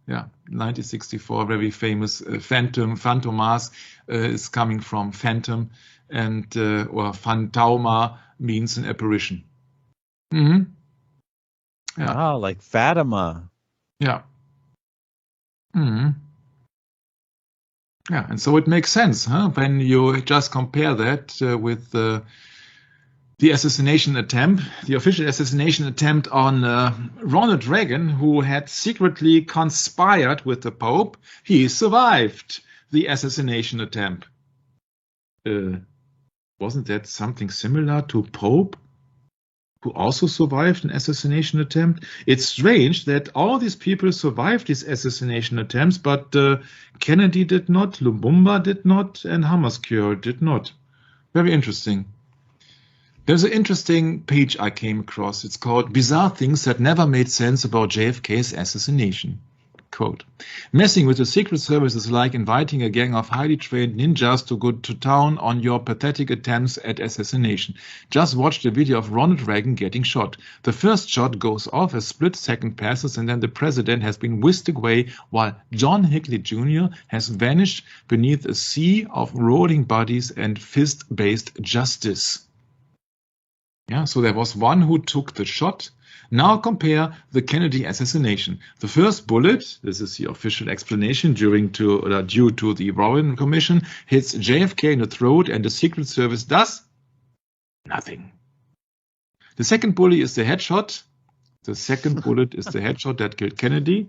1964, very famous Phantomas is coming from phantom, and or Phantoma means an apparition. Yeah. Wow, like Fatima. Yeah. Yeah, and so it makes sense, when you just compare that with the assassination attempt, the official assassination attempt on Ronald Reagan, who had secretly conspired with the Pope. He survived the assassination attempt. Wasn't that something similar to Pope, who also survived an assassination attempt? It's strange that all these people survived these assassination attempts, but Kennedy did not, Lumumba did not, and Hammarskjöld did not. Very interesting. There's an interesting page I came across. It's called Bizarre Things That Never Made Sense About JFK's Assassination. Quote, messing with the Secret Service is like inviting a gang of highly trained ninjas to go to town on your pathetic attempts at assassination. Just watch the video of Ronald Reagan getting shot. The first shot goes off, a split second passes, and then the president has been whisked away while John Hinckley Jr. has vanished beneath a sea of rolling bodies and fist-based justice. Yeah, so there was one who took the shot. Now compare the Kennedy assassination. The first bullet, this is the official explanation, due to the Warren Commission, hits JFK in the throat, and the Secret Service does nothing. The second bullet is the headshot. The second bullet is the headshot that killed Kennedy.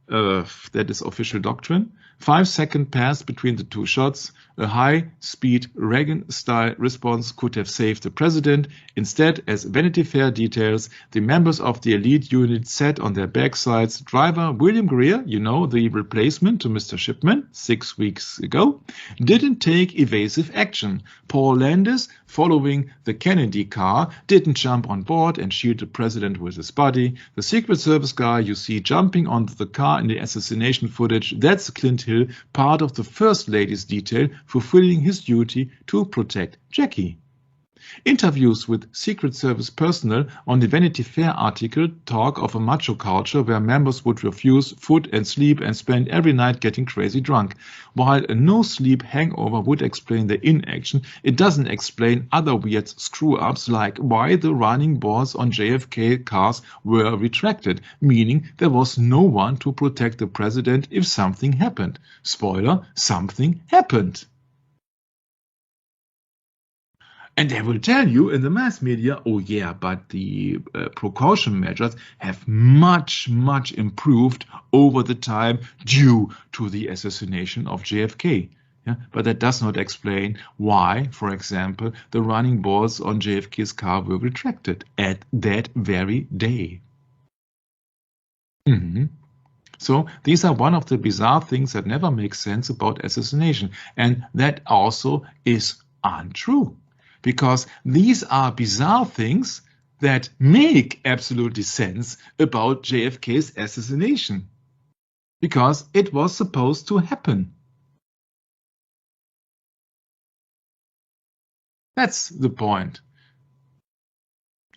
That is official doctrine. 5 seconds passed between the two shots. A high-speed Reagan-style response could have saved the president. Instead, as Vanity Fair details, the members of the elite unit sat on their backsides. Driver William Greer, the replacement to Mr. Shipman 6 weeks ago, didn't take evasive action. Paul Landis, following the Kennedy car, didn't jump on board and shield the president with his body. The Secret Service guy you see jumping onto the car in the assassination footage, that's Clint Hill, part of the First Lady's detail, fulfilling his duty to protect Jackie. Interviews with Secret Service personnel on the Vanity Fair article talk of a macho culture where members would refuse food and sleep and spend every night getting crazy drunk. While a no-sleep hangover would explain the inaction, it doesn't explain other weird screw-ups like why the running boards on JFK cars were retracted, meaning there was no one to protect the president if something happened. Spoiler, something happened. And they will tell you in the mass media, oh yeah, but the precaution measures have much, much improved over the time due to the assassination of JFK. Yeah? But that does not explain why, for example, the running boards on JFK's car were retracted at that very day. So these are one of the bizarre things that never make sense about assassination. And that also is untrue. Because these are bizarre things that make absolutely sense about JFK's assassination. Because it was supposed to happen. That's the point.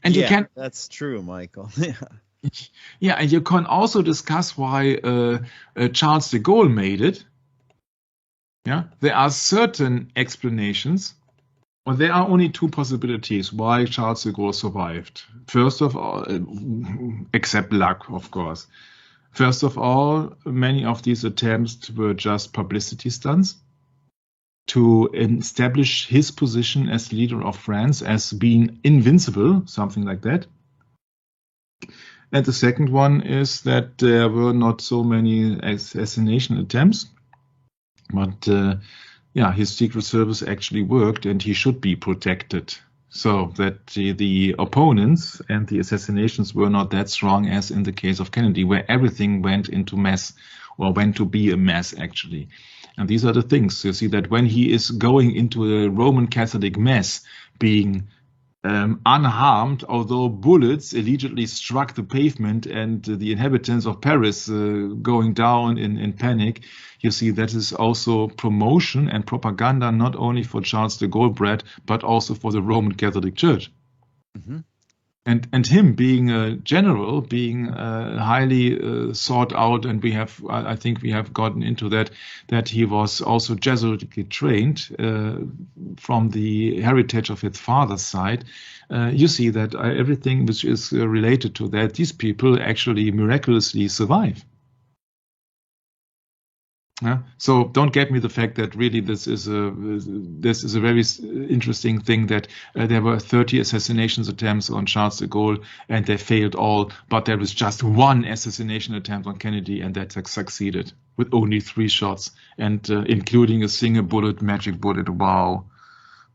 And yeah, you can. That's true, Michael. Yeah, and you can also discuss why Charles de Gaulle made it. Yeah, there are certain explanations. Well, there are only two possibilities why Charles de Gaulle survived. First of all, except luck, of course. First of all, many of these attempts were just publicity stunts to establish his position as leader of France as being invincible, something like that. And the second one is that there were not so many assassination attempts, but yeah, his Secret Service actually worked and he should be protected. So that the opponents and the assassinations were not that strong as in the case of Kennedy, where everything went into mess, or went to be a mess, actually. And these are the things. You see that when he is going into a Roman Catholic mess, being unharmed, although bullets allegedly struck the pavement and the inhabitants of Paris going down in panic, you see that is also promotion and propaganda not only for Charles de Gaulle, but also for the Roman Catholic Church. And him being a general, being highly sought out, and I think we have gotten into that he was also Jesuitically trained from the heritage of his father's side. You see that everything which is related to that, these people actually miraculously survive. So don't get me the fact that really this is a very interesting thing that there were 30 assassinations attempts on Charles de Gaulle and they failed all, but there was just one assassination attempt on Kennedy and that succeeded with only 3 shots and including a single bullet, magic bullet. Wow.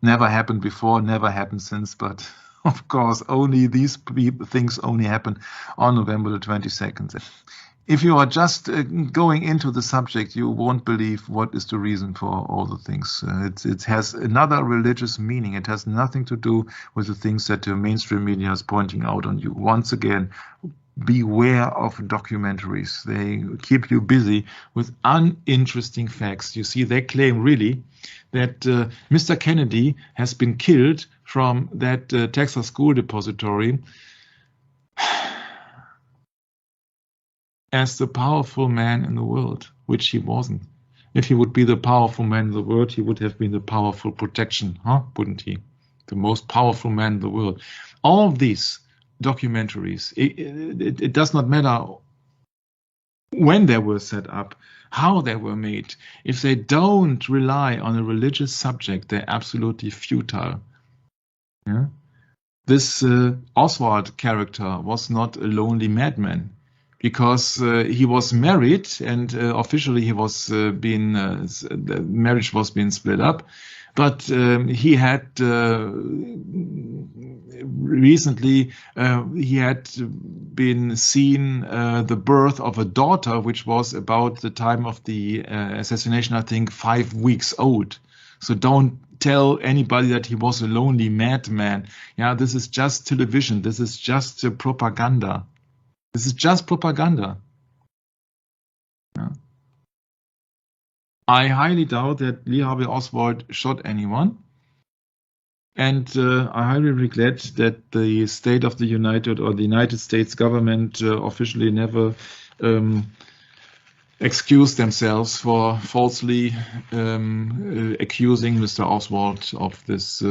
Never happened before, never happened since, but of course only these things only happen on November the 22nd. If you are just going into the subject, you won't believe what is the reason for all the things. It has another religious meaning. It has nothing to do with the things that the mainstream media is pointing out on you. Once again, beware of documentaries. They keep you busy with uninteresting facts. You see, they claim really that Mr. Kennedy has been killed from that Texas school depository as the powerful man in the world, which he wasn't. If he would be the powerful man in the world, he would have been the powerful protection, wouldn't he? The most powerful man in the world. All of these documentaries, it does not matter when they were set up, how they were made. If they don't rely on a religious subject, they're absolutely futile. Yeah? This Oswald character was not a lonely madman. Because he was married and officially he was the marriage was being split up, but he had recently he had been seen the birth of a daughter, which was about the time of the assassination, I think 5 weeks old. So don't tell anybody that he was a lonely madman. Yeah, this is just television. This is just propaganda. This is just propaganda. Yeah. I highly doubt that Lee Harvey Oswald shot anyone. And I highly regret that the State of the United States government officially never excused themselves for falsely accusing Mr. Oswald of this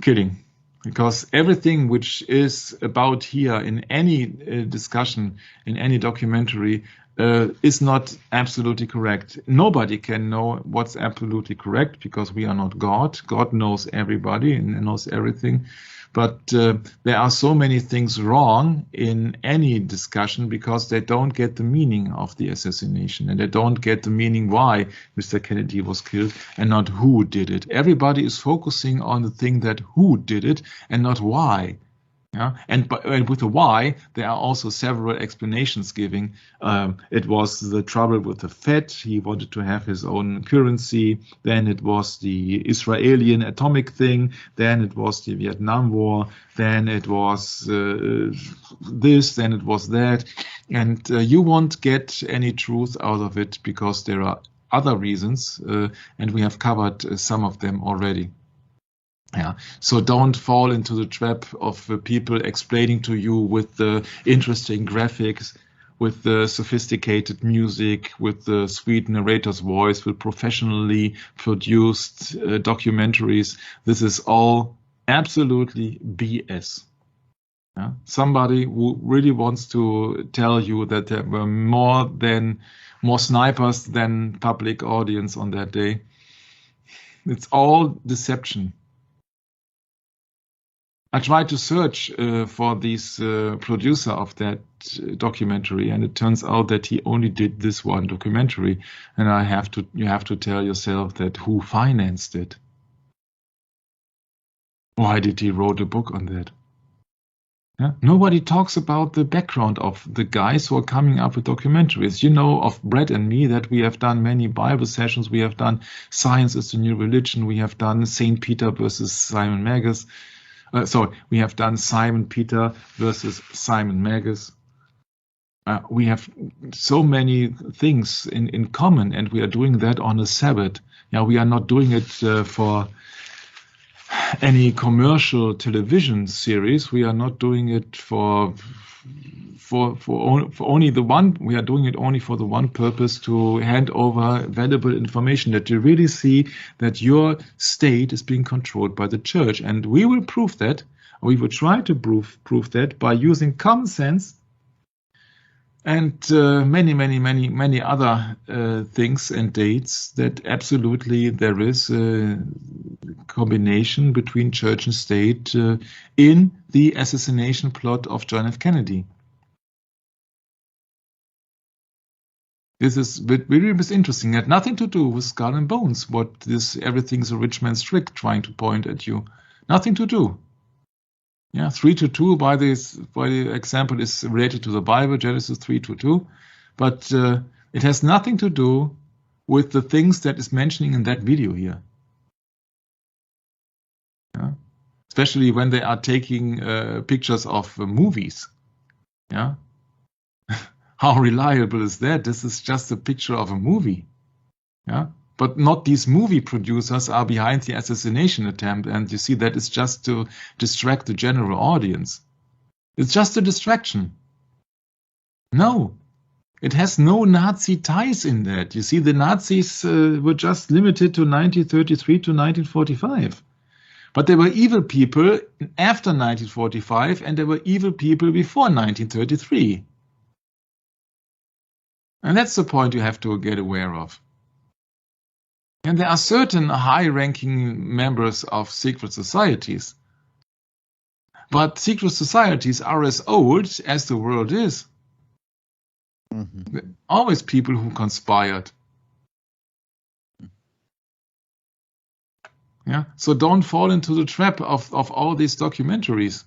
killing. Because everything which is about here in any discussion, in any documentary, is not absolutely correct. Nobody can know what's absolutely correct because we are not God. God knows everybody and knows everything. But there are so many things wrong in any discussion because they don't get the meaning of the assassination and they don't get the meaning why Mr. Kennedy was killed and not who did it. Everybody is focusing on the thing that who did it and not why. Yeah? And with the why, there are also several explanations giving. It was the trouble with the Fed. He wanted to have his own currency. Then it was the Israeli atomic thing. Then it was the Vietnam War. Then it was this. Then it was that. And you won't get any truth out of it because there are other reasons, and we have covered some of them already. Yeah, so don't fall into the trap of people explaining to you with the interesting graphics, with the sophisticated music, with the sweet narrator's voice, with professionally produced documentaries. This is all absolutely BS. Yeah? Somebody who really wants to tell you that there were more snipers than public audience on that day. It's all deception. I tried to search for this producer of that documentary, and it turns out that he only did this one documentary. And you have to tell yourself that who financed it? Why did he wrote a book on that? Yeah? Nobody talks about the background of the guys who are coming up with documentaries. You know of Brett and me that we have done many Bible sessions. We have done Science is the New Religion. We have done St. Peter versus Simon Magus. We have done Simon Peter versus Simon Magus. We have so many things in common, and we are doing that on a Sabbath. Yeah, we are not doing it for any commercial television series. We are not doing it for only the one. We are doing it only for the one purpose, to hand over valuable information, that you really see that your state is being controlled by the church. And we will prove that. We will try to prove that by using common sense and many other things and dates, that absolutely there is a combination between church and state in the assassination plot of John F. Kennedy. This is very interesting. It had nothing to do with Skull and Bones, what this everything's a rich man's trick trying to point at you. Nothing to do. Yeah, 3:2 by the example is related to the Bible, Genesis 3:2, but it has nothing to do with the things that is mentioning in that video here. Yeah? Especially when they are taking pictures of movies. Yeah. How reliable is that? This is just a picture of a movie. Yeah. But not these movie producers are behind the assassination attempt. And you see, that is just to distract the general audience. It's just a distraction. No, it has no Nazi ties in that. You see, the Nazis were just limited to 1933 to 1945. But there were evil people after 1945, and there were evil people before 1933. And that's the point you have to get aware of. And there are certain high-ranking members of secret societies. But secret societies are as old as the world is. Mm-hmm. Always people who conspired. Yeah. So don't fall into the trap of all these documentaries.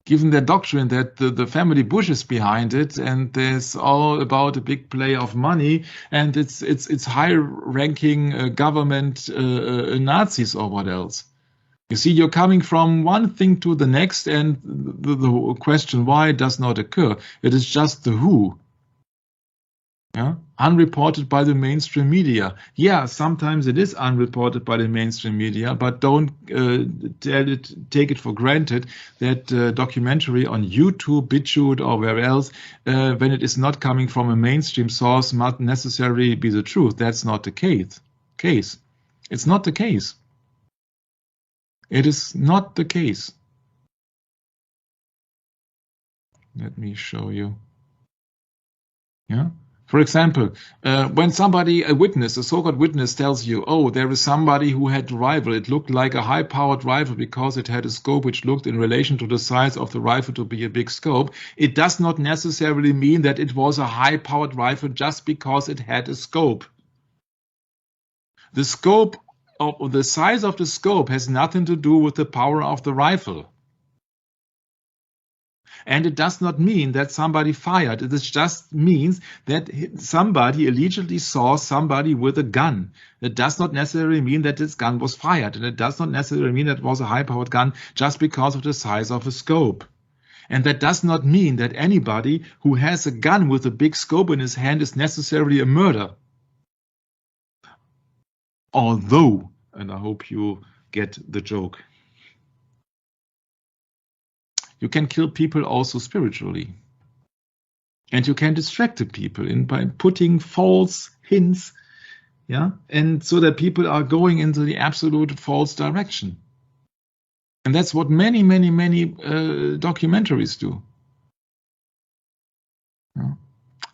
Given their doctrine that the family Bush is behind it, and there's all about a big play of money, and it's high-ranking government Nazis or what else. You see, you're coming from one thing to the next, and the question why does not occur. It is just the who. Yeah, unreported by the mainstream media. Yeah, sometimes it is unreported by the mainstream media, but don't take it for granted that documentary on YouTube, BitChute, or where else, when it is not coming from a mainstream source, must necessarily be the truth. That's not the case. It's not the case. It is not the case. Let me show you. Yeah. For example, when a witness, a so-called witness, tells you, oh, there is somebody who had a rifle. It looked like a high-powered rifle because it had a scope which looked in relation to the size of the rifle to be a big scope. It does not necessarily mean that it was a high-powered rifle just because it had a scope. The scope or the size of the scope has nothing to do with the power of the rifle. And it does not mean that somebody fired. It just means that somebody allegedly saw somebody with a gun. It does not necessarily mean that this gun was fired. And it does not necessarily mean that it was a high-powered gun just because of the size of a scope. And that does not mean that anybody who has a gun with a big scope in his hand is necessarily a murderer. Although, and I hope you get the joke, you can kill people also spiritually. And you can distract the people by putting false hints, yeah, and so that people are going into the absolute false direction. And that's what many documentaries do. Yeah.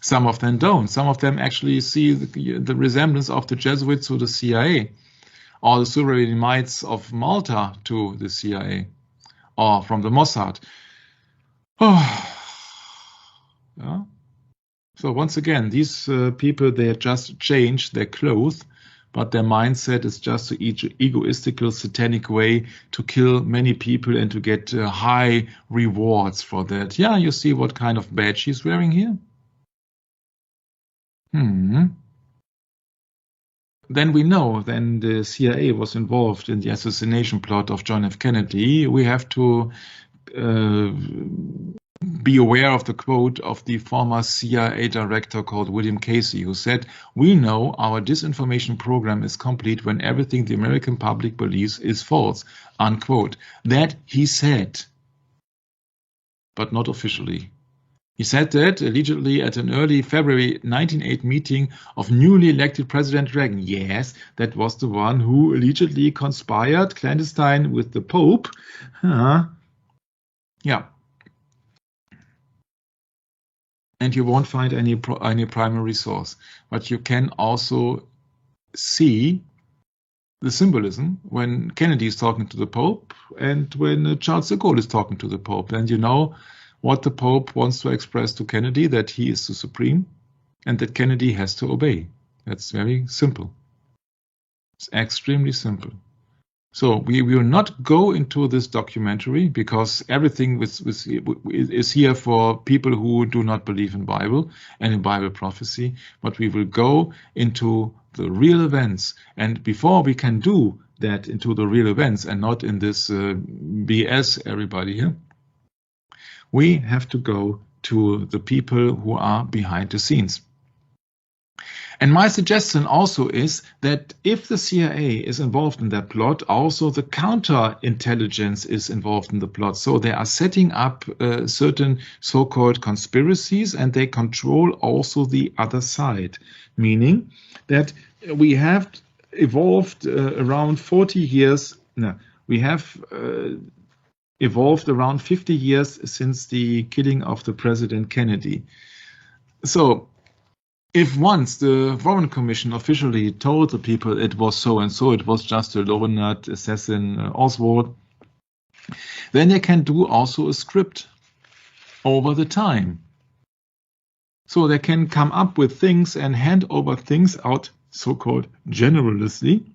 Some of them don't. Some of them actually see the resemblance of the Jesuits to the CIA, or the Surinamites of Malta to the CIA, or from the Mossad. Oh. Yeah. So once again, these people, they just changed their clothes, but their mindset is just an egoistical, satanic way to kill many people and to get high rewards for that. Yeah, you see what kind of badge he's wearing here? Then we know then the CIA was involved in the assassination plot of John F. Kennedy. We have to be aware of the quote of the former CIA director called William Casey, who said, "We know our disinformation program is complete when everything the American public believes is false," unquote. That he said, but not officially. He said that allegedly at an early February 1908 meeting of newly elected President Reagan. Yes, that was the one who allegedly conspired clandestine with the Pope. Yeah. And you won't find any primary source, but you can also see the symbolism when Kennedy is talking to the Pope and when Charles de Gaulle is talking to the Pope. And you know what the Pope wants to express to Kennedy, that he is the supreme and that Kennedy has to obey. That's very simple. It's extremely simple. So we will not go into this documentary because everything is here for people who do not believe in Bible and in Bible prophecy, but we will go into the real events. And before we can do that into the real events and not in this BS, everybody here, we have to go to the people who are behind the scenes. And my suggestion also is that if the CIA is involved in that plot, also the counterintelligence is involved in the plot. So they are setting up certain so-called conspiracies, and they control also the other side, meaning that we have evolved around 40 years. No, we have evolved around 50 years since the killing of the President Kennedy. So if once the Warren Commission officially told the people it was so and so, it was just a low nut assassin Oswald, then they can do also a script over the time. So they can come up with things and hand over things out, so-called generously,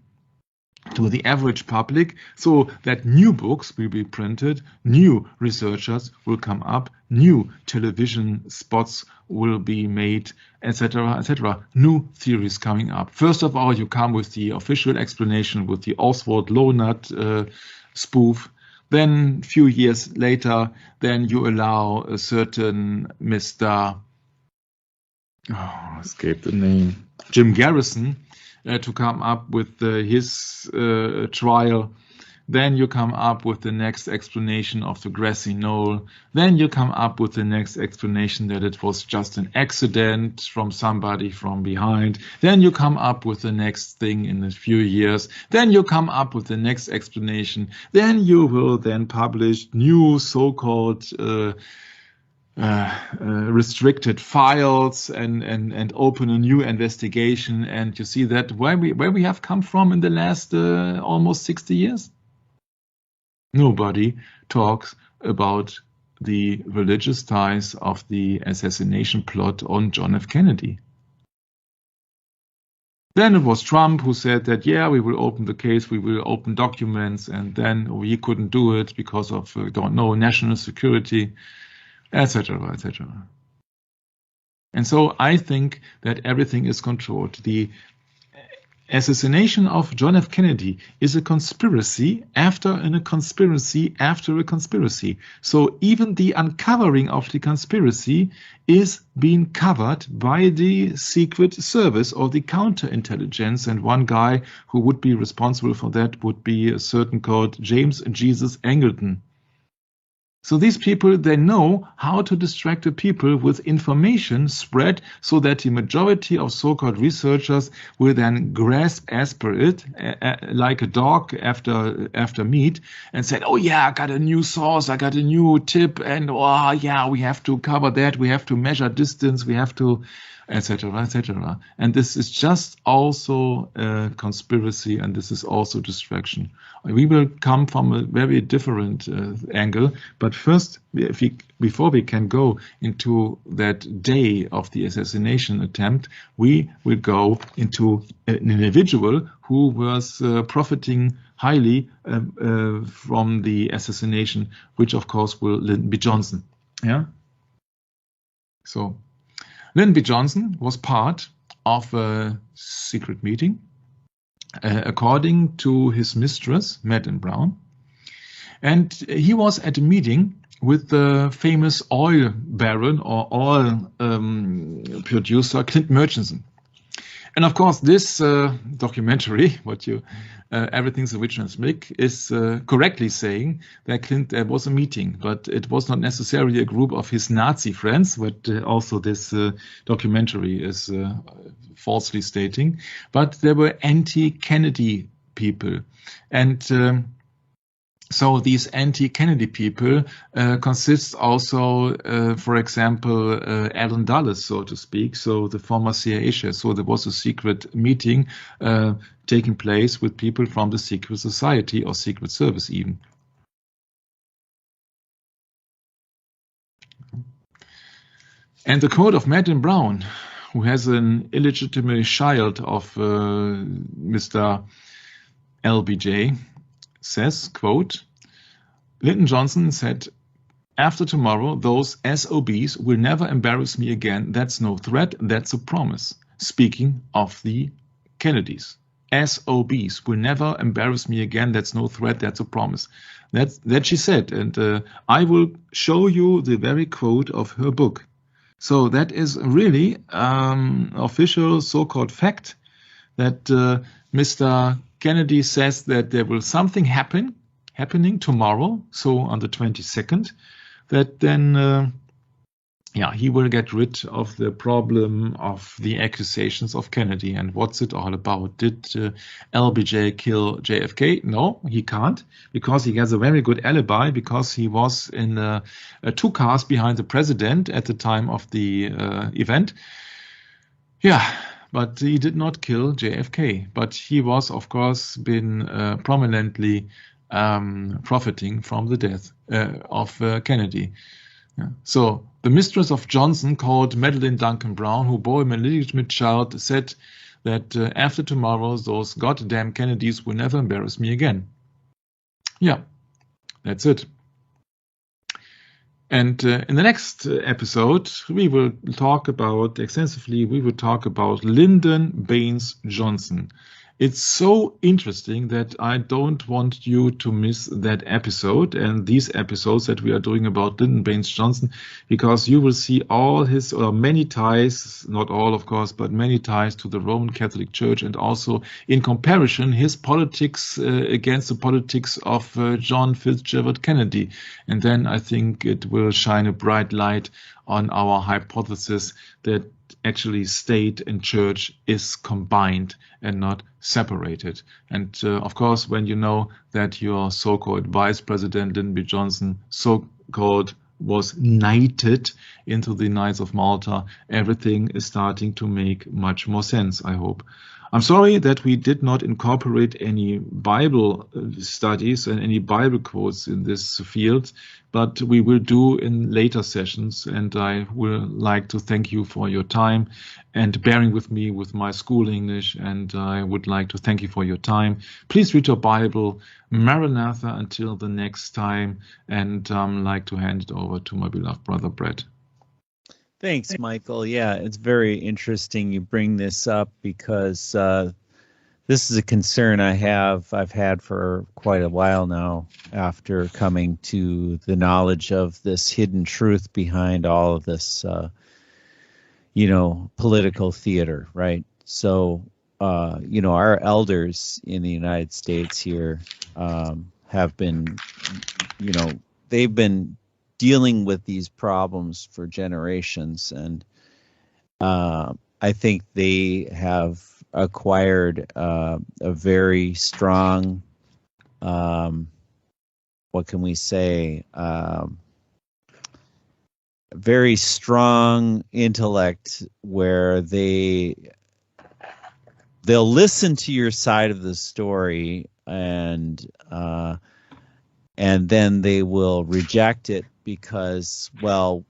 to the average public, so that new books will be printed, new researchers will come up, new television spots will be made, etc., etc. New theories coming up. First of all, you come with the official explanation with the Oswald Lownut spoof. Then, a few years later, then you allow a certain Mr. Escaped the name. Jim Garrison to come up with his trial. Then you come up with the next explanation of the grassy knoll. Then you come up with the next explanation that it was just an accident from somebody from behind. Then you come up with the next thing in a few years. Then you come up with the next explanation. Then you will then publish new so-called restricted files and open a new investigation. And you see that where we have come from in the last almost 60 years. Nobody talks about the religious ties of the assassination plot on John F. Kennedy. Then it was Trump who said that, yeah, we will open the case, we will open documents, and then we couldn't do it because of, national security, etc., etc. And so I think that everything is controlled. The assassination of John F. Kennedy is a conspiracy after a conspiracy after a conspiracy. So even the uncovering of the conspiracy is being covered by the Secret Service or the counterintelligence. And one guy who would be responsible for that would be a certain called James Jesus Angleton. So these people, they know how to distract the people with information spread so that the majority of so-called researchers will then grasp as per it, like a dog after meat, and say, oh yeah, I got a new source, I got a new tip, and oh yeah, we have to cover that, we have to measure distance, we have to, etc., etc. And this is just also a conspiracy, and this is also distraction. We will come from a very different angle, but first, before we can go into that day of the assassination attempt, we will go into an individual who was profiting highly from the assassination, which of course will Lyndon B. Johnson. Yeah. So Lyndon B. Johnson was part of a secret meeting, according to his mistress, Madeleine Brown. And he was at a meeting with the famous oil baron or oil producer, Clint Murchison. And of course, this documentary, Everything's a Witch and Smick, is correctly saying that there was a meeting, but it was not necessarily a group of his Nazi friends, but also this documentary is falsely stating, but there were anti-Kennedy people. And so these anti-Kennedy people consists also, for example, Alan Dulles, so to speak, so the former CIA chef. So there was a secret meeting taking place with people from the secret society or secret service even. And the quote of Madeleine Brown, who has an illegitimate child of Mr. Lbj, says, quote, Lyndon Johnson said, after tomorrow, those SOBs will never embarrass me again. That's no threat. That's a promise. Speaking of the Kennedys. SOBs will never embarrass me again. That's no threat. That's a promise. That she said. And I will show you the very quote of her book. So that is really official so-called fact that Mr. Kennedy says that there will something happening tomorrow, so on the 22nd, that then he will get rid of the problem of the accusations of Kennedy. And what's it all about? Did Lbj kill JFK? No, he can't, because he has a very good alibi, because he was in 2 cars behind the president at the time of the event. Yeah. But he did not kill JFK. But he was, of course, been prominently profiting from the death of Kennedy. Yeah. So the mistress of Johnson, called Madeleine Duncan Brown, who bore him a legitimate child, said that after tomorrow, those goddamn Kennedys will never embarrass me again. Yeah, that's it. And in the next episode, we will talk about extensively, Lyndon Baines Johnson. It's so interesting that I don't want you to miss that episode and these episodes that we are doing about Lyndon Baines Johnson, because you will see all his, or many ties, not all of course, but many ties to the Roman Catholic Church, and also in comparison his politics against the politics of John Fitzgerald Kennedy. And then I think it will shine a bright light on our hypothesis that actually state and church is combined and not separated. And of course, when you know that your so-called vice president, Lyndon B. Johnson, so-called was knighted into the Knights of Malta, everything is starting to make much more sense, I hope. I'm sorry that we did not incorporate any Bible studies and any Bible quotes in this field, but we will do in later sessions. And I would like to thank you for your time and bearing with me with my school English. And I would like to thank you for your time. Please read your Bible. Maranatha until the next time. And I'd like to hand it over to my beloved brother, Brett. Thanks, Michael. Yeah, it's very interesting you bring this up, because this is a concern I've had for quite a while now, after coming to the knowledge of this hidden truth behind all of this, political theater, right? So, our elders in the United States here have been, they've been dealing with these problems for generations, and I think they have acquired a very strong, what can we say, very strong intellect, where they'll listen to your side of the story, and then they will reject it because, well,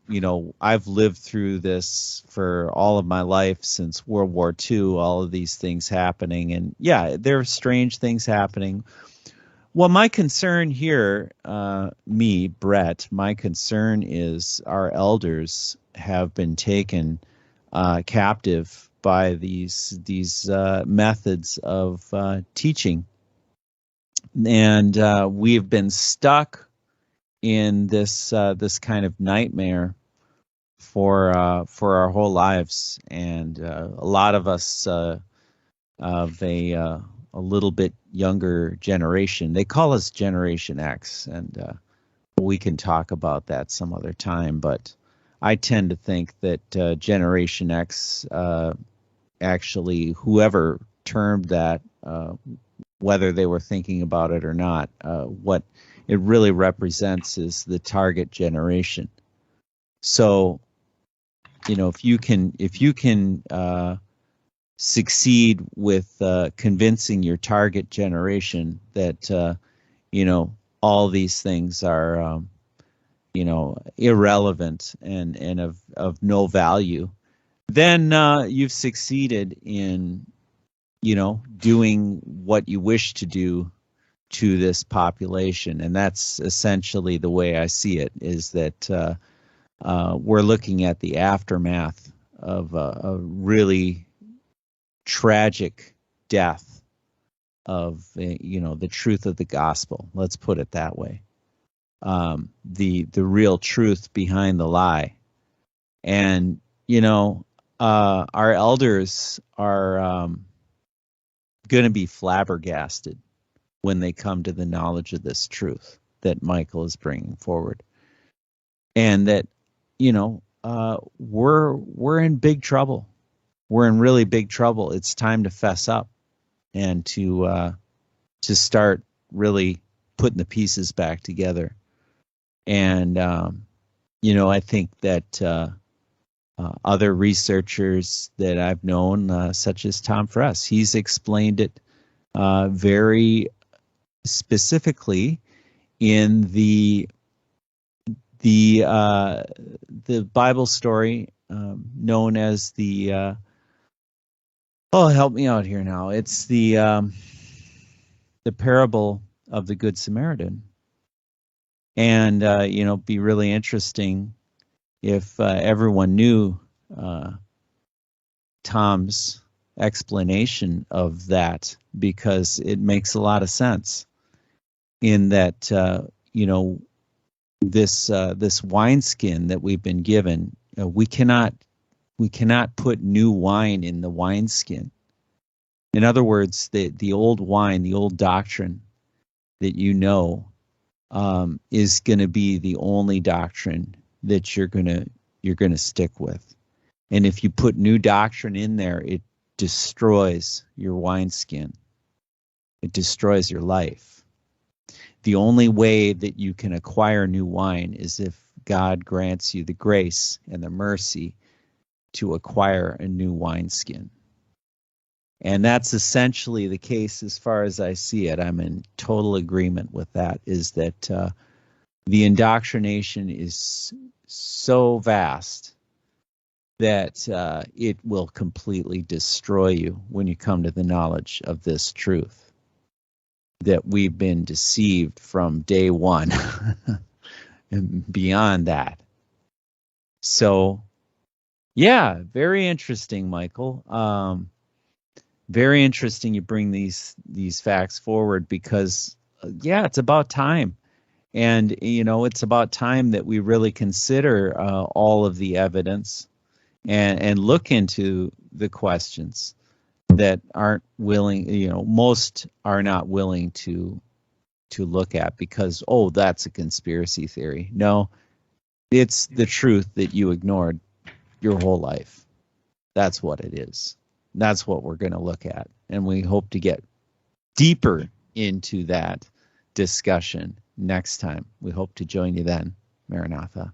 I've lived through this for all of my life since World War II, all of these things happening. And yeah, there are strange things happening. Well, my concern here, Brett, my concern is our elders have been taken captive by these methods of teaching. And we've been stuck in this kind of nightmare for our whole lives, and a lot of us of a little bit younger generation. They call us Generation X, and we can talk about that some other time. But I tend to think that Generation X, actually, whoever termed that, whether they were thinking about it or not, what it really represents is the target generation. So, if you can succeed with convincing your target generation that all these things are irrelevant and of no value, then you've succeeded in doing what you wish to do to this population. And that's essentially the way I see it, is that we're looking at the aftermath of a really tragic death of the truth of the gospel. Let's put it that way. The real truth behind the lie. And our elders are going to be flabbergasted when they come to the knowledge of this truth that Michael is bringing forward, and that we're in big trouble. We're in really big trouble. It's time to fess up and to start really putting the pieces back together. And I think that other researchers that I've known, such as Tom Fress, he's explained it very specifically in the Bible story known as the help me out here now. It's the parable of the Good Samaritan. And be really interesting if everyone knew Tom's explanation of that, because it makes a lot of sense in that, this wineskin that we've been given, we cannot put new wine in the wineskin. In other words, the old wine, the old doctrine that is going to be the only doctrine that you're going to stick with. And if you put new doctrine in there, it destroys your wineskin. It destroys your life. The only way that you can acquire new wine is if God grants you the grace and the mercy to acquire a new wineskin. And that's essentially the case as far as I see it. I'm in total agreement with that, is that the indoctrination is so vast that it will completely destroy you when you come to the knowledge of this truth, that we've been deceived from day one and beyond that. So, yeah, very interesting, Michael. Very interesting you bring these facts forward, because, it's about time. And, it's about time that we really consider all of the evidence and look into the questions that aren't willing, most are not willing to look at, because, that's a conspiracy theory. No, it's the truth that you ignored your whole life. That's what it is. That's what we're going to look at. And we hope to get deeper into that discussion next time. We hope to join you then. Maranatha.